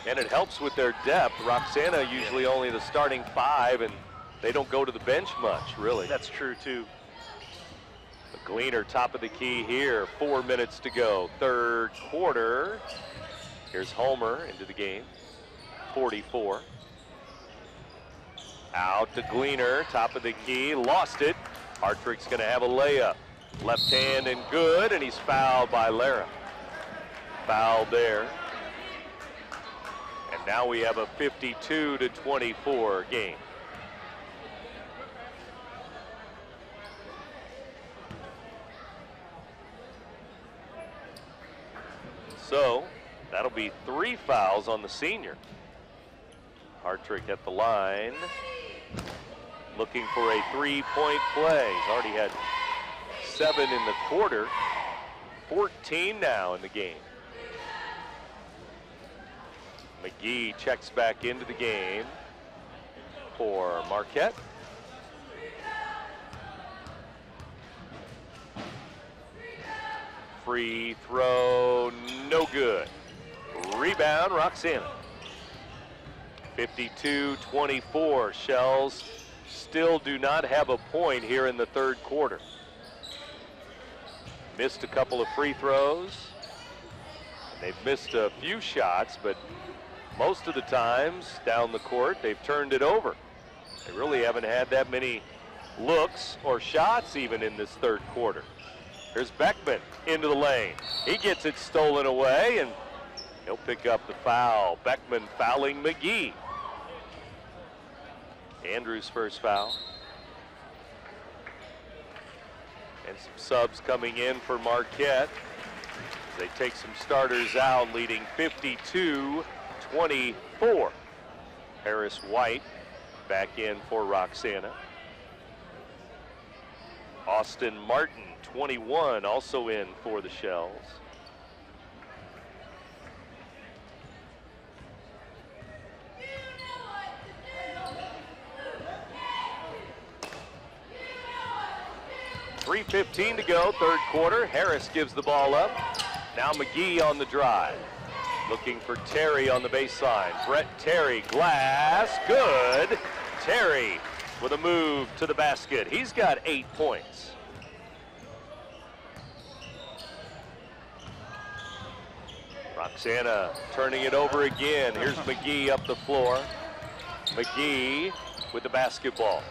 And it helps with their depth. Roxana usually only the starting 5, and they don't go to the bench much, really. That's true, too. The Gleaner, top of the key here, 4 minutes to go, third quarter. Here's Homer into the game, 44. Out to Gleaner, top of the key, lost it. Hartrick's gonna have a layup. Left hand and good, and he's fouled by Lara. fouled there. And now we have a 52-24 game. So that'll be 3 fouls on the senior. Hartrick at the line, looking for a 3-point play. He's already had 7 in the quarter, 14 now in the game. McGee checks back into the game for Marquette. Free throw, no good. Rebound, Roxana. 52-24. Shells still do not have a point here in the third quarter. Missed a couple of free throws. They've missed a few shots, but most of the times down the court, they've turned it over. They really haven't had that many looks or shots even in this third quarter. Here's Beckman into the lane. He gets it stolen away, and he'll pick up the foul. Beckman fouling McGee. Andrews' first foul. And some subs coming in for Marquette. They take some starters out, leading 52-24. Harris White back in for Roxana. Austin Martin, 21, also in for the Shells. .315 to go, third quarter. Harris gives the ball up. Now McGee on the drive. Looking for Terry on the baseline. Brett Terry, glass, good. Terry with a move to the basket. He's got 8 points. Roxana turning it over again. Here's McGee up the floor. McGee with the basketball.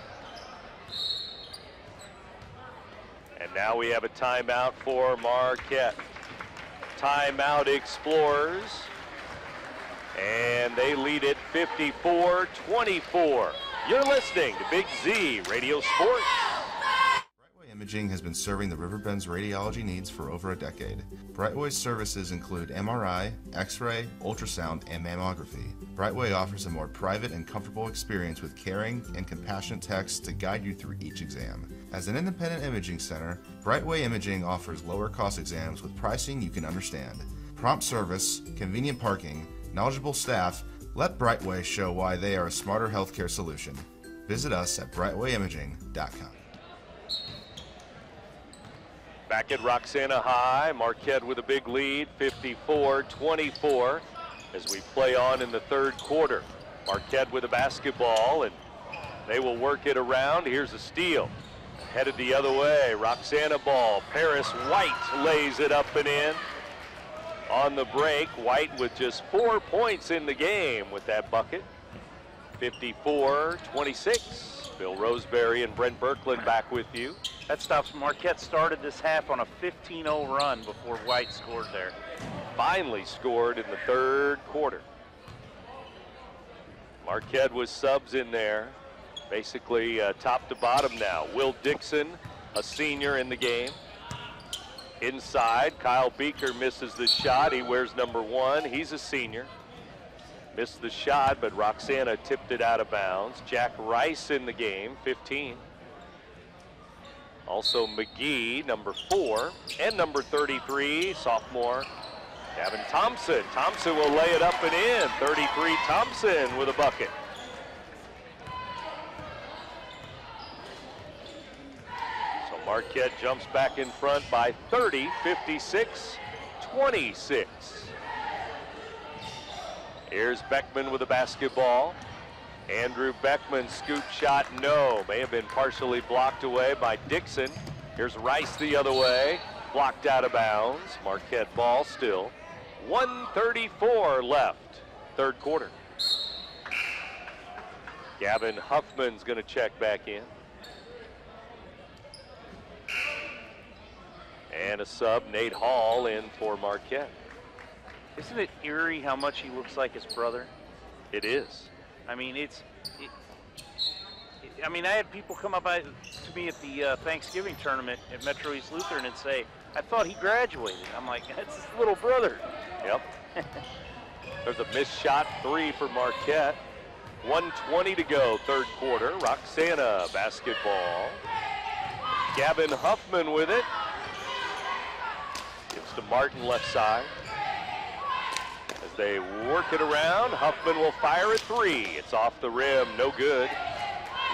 And now we have a timeout for Marquette. Timeout Explorers. And they lead it 54-24. You're listening to Big Z Radio Sports. Brightway Imaging has been serving the Riverbend's radiology needs for over a decade. Brightway's services include MRI, X-ray, ultrasound, and mammography. Brightway offers a more private and comfortable experience with caring and compassionate techs to guide you through each exam. As an independent imaging center, Brightway Imaging offers lower cost exams with pricing you can understand. Prompt service, convenient parking, knowledgeable staff. Let Brightway show why they are a smarter healthcare solution. Visit us at RiverBender.com. Back at Roxana High, Marquette with a big lead, 54-24, as we play on in the third quarter. Marquette with a basketball, and they will work it around. Here's a steal. Headed the other way, Roxana ball. Paris White lays it up and in. On the break, White with just 4 points in the game with that bucket. 54-26. Bill Roseberry and Brent Birkeland back with you. That stops Marquette started this half on a 15-0 run before White scored there. Finally scored in the third quarter. Marquette with subs in there, basically top to bottom now. Will Dixon, a senior in the game. Inside, Kyle Beaker misses the shot. He wears number 1. He's a senior. Missed the shot, but Roxana tipped it out of bounds. Jack Rice in the game, 15. Also McGee, number 4, and number 33, sophomore, Gavin Thompson. Thompson will lay it up and in. 33 Thompson with a bucket. So Marquette jumps back in front by 30, 56-26. Here's Beckman with the basketball. Andrew Beckman, scoop shot, no. May have been partially blocked away by Dixon. Here's Rice the other way, blocked out of bounds. Marquette ball still. 1:34 left, third quarter. Gavin Huffman's gonna check back in. And a sub, Nate Hall in for Marquette. Isn't it eerie how much he looks like his brother? It is. I mean, I mean, I had people come up to me at the Thanksgiving tournament at Metro East Lutheran and say, I thought he graduated. I'm like, that's his little brother. Yep. There's a missed shot 3 for Marquette. 1:20 to go, third quarter. Roxana basketball. Gavin Huffman with it. Gives to Martin left side. As they work it around, Huffman will fire a 3. It's off the rim, no good.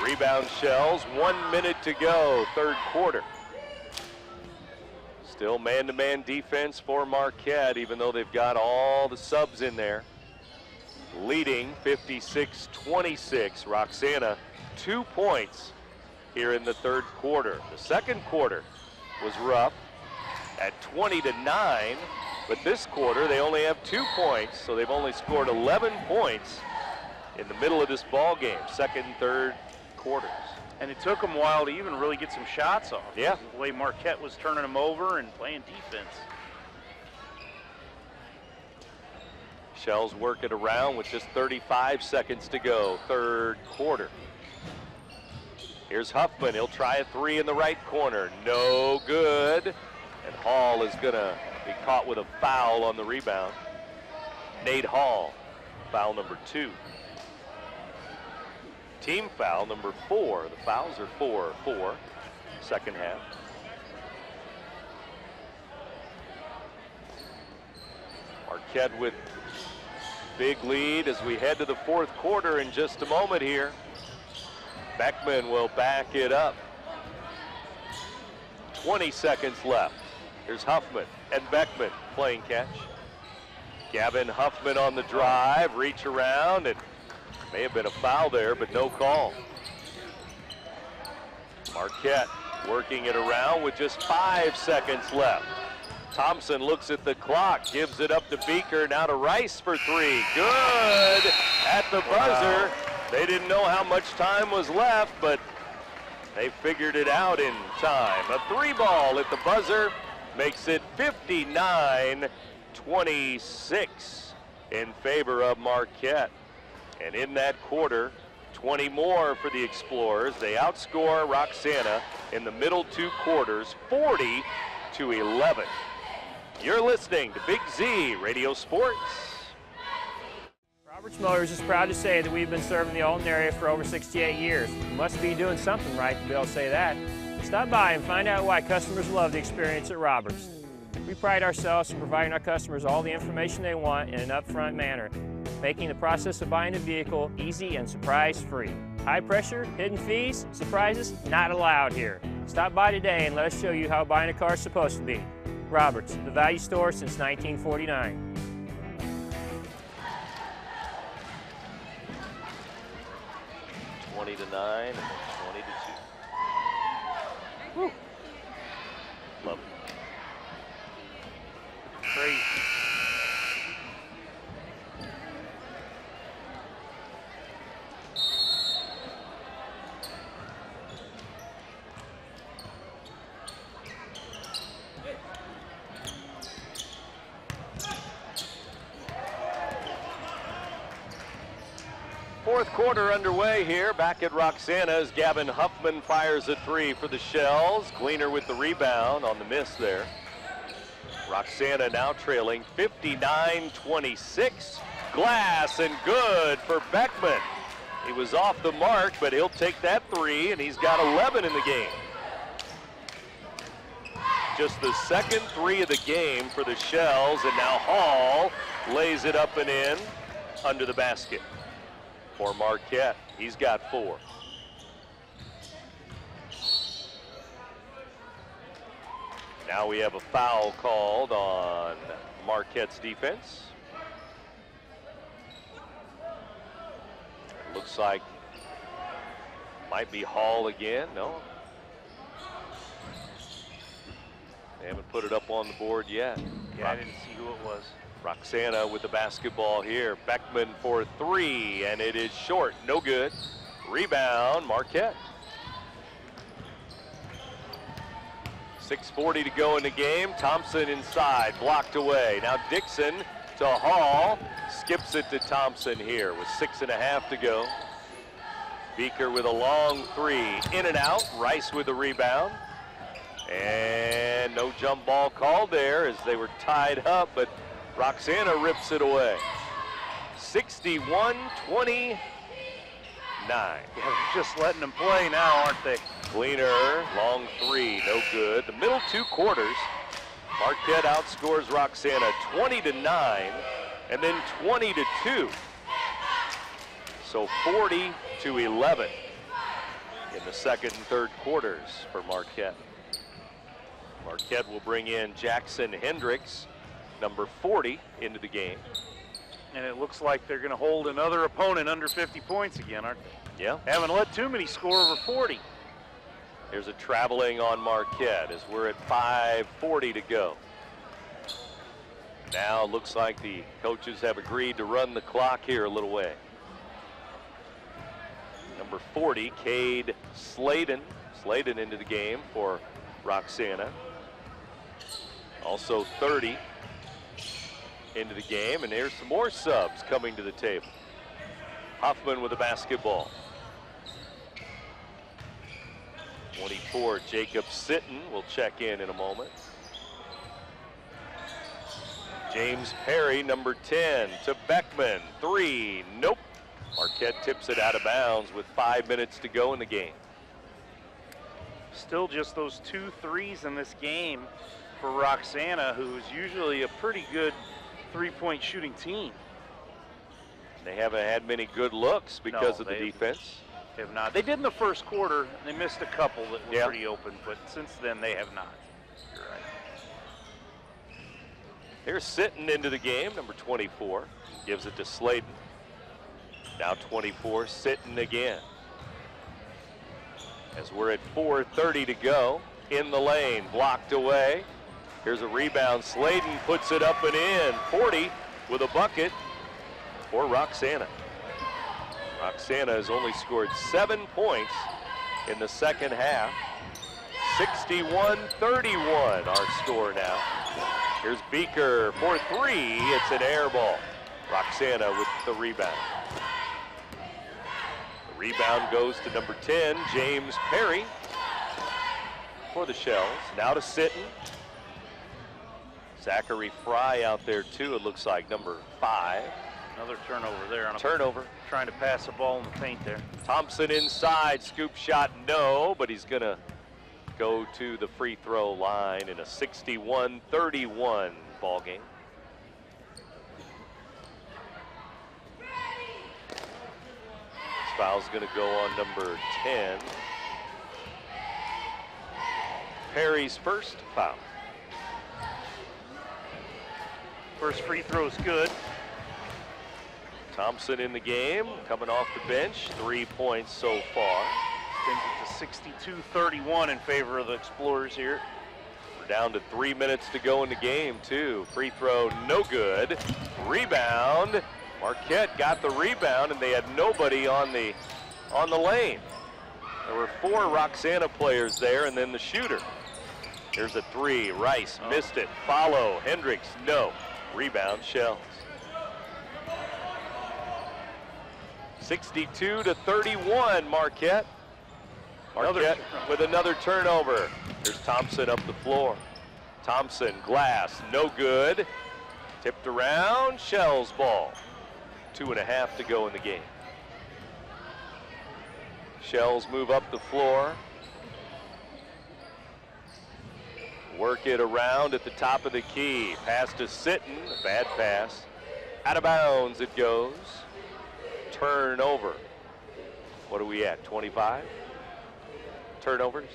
Rebound Shells, 1 minute to go, third quarter. Still man-to-man defense for Marquette, even though they've got all the subs in there. Leading 56-26. Roxana, 2 points here in the third quarter. The second quarter was rough at 20-9, but this quarter they only have 2 points, so they've only scored 11 points in the middle of this ball game, second and third quarters. And it took them a while to even really get some shots off. Yeah. The way Marquette was turning them over and playing defense. Shells work it around with just 35 seconds to go, third quarter. Here's Huffman, he'll try a 3 in the right corner, no good. And Hall is gonna be caught with a foul on the rebound. Nate Hall, foul number 2. Team foul number 4. The fouls are 4-4, second half. Marquette with big lead as we head to the fourth quarter in just a moment here. Beckman will back it up. 20 seconds left. Here's Huffman and Beckman playing catch. Gavin Huffman on the drive, reach around, and may have been a foul there, but no call. Marquette working it around with just 5 seconds left. Thompson looks at the clock, gives it up to Beaker, now to Rice for 3. Good at the buzzer. Wow. They didn't know how much time was left, but they figured it out in time. A 3-ball at the buzzer makes it 59-26 in favor of Marquette. And in that quarter, 20 more for the Explorers. They outscore Roxana in the middle 2 quarters, 40-11. You're listening to Big Z Radio Sports. Roberts Motors is proud to say that we've been serving the Alton area for over 68 years. You must be doing something right to be able to say that. Stop by and find out why customers love the experience at Roberts. We pride ourselves in providing our customers all the information they want in an upfront manner, making the process of buying a vehicle easy and surprise-free. High pressure, hidden fees, surprises, not allowed here. Stop by today and let us show you how buying a car is supposed to be. Roberts, the value store since 1949. 20-9 and 20-2. Woo. Love it. Crazy. Fourth quarter underway here, back at Roxana as Gavin Huffman fires a 3 for the Shells. Gleaner with the rebound on the miss there. Roxana now trailing 59-26. Glass and good for Beckman. He was off the mark, but he'll take that 3, and he's got 11 in the game. Just the second 3 of the game for the Shells, and now Hall lays it up and in under the basket. For Marquette, he's got 4. Now we have a foul called on Marquette's defense. It looks like might be Hall again. No. They haven't put it up on the board yet. Yeah, I didn't see who it was. Roxana with the basketball here. Beckman for 3, and it is short, no good. Rebound, Marquette. 6:40 to go in the game. Thompson inside, blocked away. Now Dixon to Hall. Skips it to Thompson here with 6.5 to go. Beaker with a long three. In and out. Rice with the rebound. And no jump ball called there as they were tied up, but Roxana rips it away. 61-29. Yeah, they're just letting them play now, aren't they? Cleaner, long three, no good. The middle 2 quarters, Marquette outscores Roxana 20-9 and then 20-2. So 40-11 in the second and third quarters for Marquette. Marquette will bring in Jackson Hendricks, number 40, into the game. And it looks like they're going to hold another opponent under 50 points again, aren't they? Yeah. Haven't let too many score over 40. Here's a traveling on Marquette as we're at 5:40 to go. Now it looks like the coaches have agreed to run the clock here a little way. Number 40, Cade Sladen. Sladen into the game for Roxana. Also 30 into the game, and there's some more subs coming to the table. Huffman with the basketball. 24, Jacob Sitton will check in a moment. James Perry, number 10, to Beckman. 3, nope. Marquette tips it out of bounds with 5 minutes to go in the game. Still just those 2 threes in this game for Roxana, who's usually a pretty good three-point shooting team. They haven't had many good looks because of the defense. Have not. They did in the first quarter. They missed a couple that were pretty open, but since then they have not. You're right. Here's Sitton into the game, number 24. Gives it to Sladen. Now 24, Sitton again. As we're at 4:30 to go, in the lane, blocked away. Here's a rebound. Sladen puts it up and in. 40 with a bucket for Roxana. Roxana has only scored 7 points in the second half. 61-31 our score now. Here's Beaker for 3. It's an air ball. Roxana with the rebound. The rebound goes to number 10, James Perry, for the Shells. Now to Sitton. Zachary Fry out there too, it looks like, number 5. Another turnover there. On a turnover. Trying to pass the ball in the paint there. Thompson inside, scoop shot, no, but he's gonna go to the free throw line in a 61-31 ball game. This foul's gonna go on number 10. Perry's first foul. First free throw is good. Thompson in the game, coming off the bench, 3 points so far. Brings it to 62-31 in favor of the Explorers here. We're down to 3 minutes to go in the game, too. Free throw, no good. Rebound. Marquette got the rebound, and they had nobody on the lane. There were 4 Roxana players there, and then the shooter. Here's a 3. Rice missed it. Follow. Hendricks, no. Rebound, Shells. 62-31, Marquette. Marquette with another turnover. Here's Thompson up the floor. Thompson, glass, no good. Tipped around, Shells ball. 2.5 to go in the game. Shells move up the floor. Work it around at the top of the key. Pass to Sitton, a bad pass. Out of bounds it goes. Turnover. What are we at, 25? Turnovers?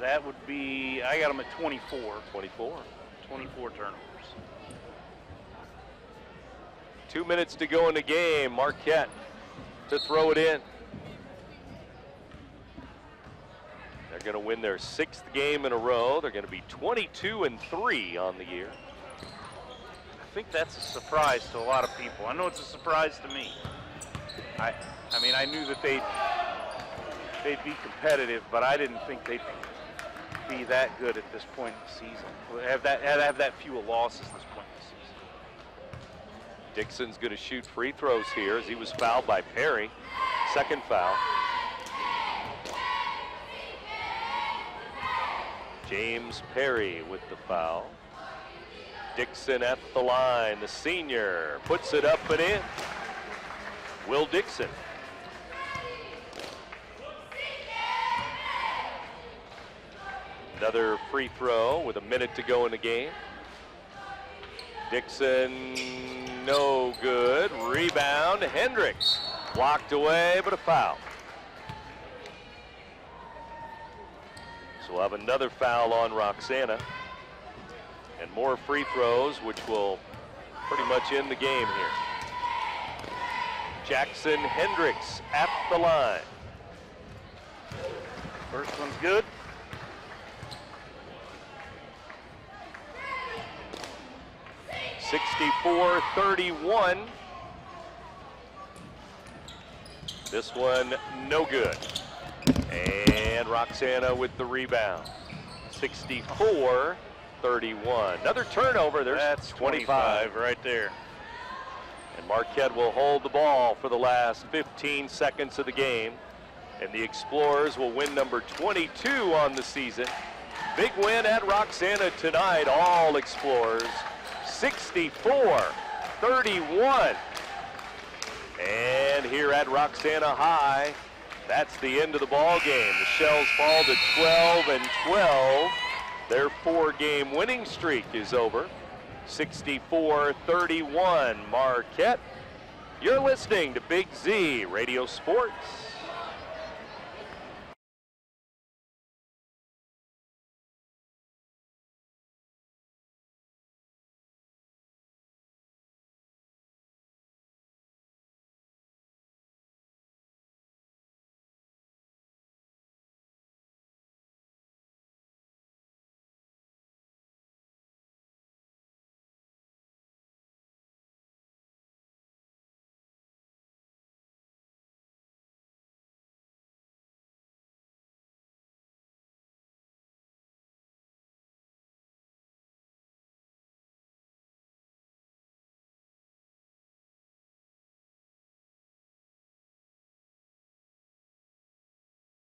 That would be, I got them at 24. 24. 24 turnovers. 2 minutes to go in the game. Marquette to throw it in. They're going to win their 6th game in a row. They're going to be 22-3 on the year. I think that's a surprise to a lot of people. I know it's a surprise to me. I mean, I knew that they'd be competitive, but I didn't think they'd be that good at this point in the season. Have that few losses at this point in the season. Dixon's going to shoot free throws here as he was fouled by Perry. Second foul. James Perry with the foul. Dixon at the line, the senior, puts it up and in. Will Dixon. Another free throw with a minute to go in the game. Dixon, no good. Rebound, Hendricks. Blocked away, but a foul. So we'll have another foul on Roxana. And more free throws, which will pretty much end the game here. Jackson Hendricks at the line. First one's good. .64-31. This one no good. And Roxana with the rebound. 64-31. Another turnover. There's That's 25 right there. And Marquette will hold the ball for the last 15 seconds of the game. And the Explorers will win number 22 on the season. Big win at Roxana tonight, all Explorers. 64-31. And here at Roxana High, that's the end of the ball game. The Shells fall to 12-12. Their 4-game winning streak is over. 64-31 Marquette. You're listening to Big Z Radio Sports.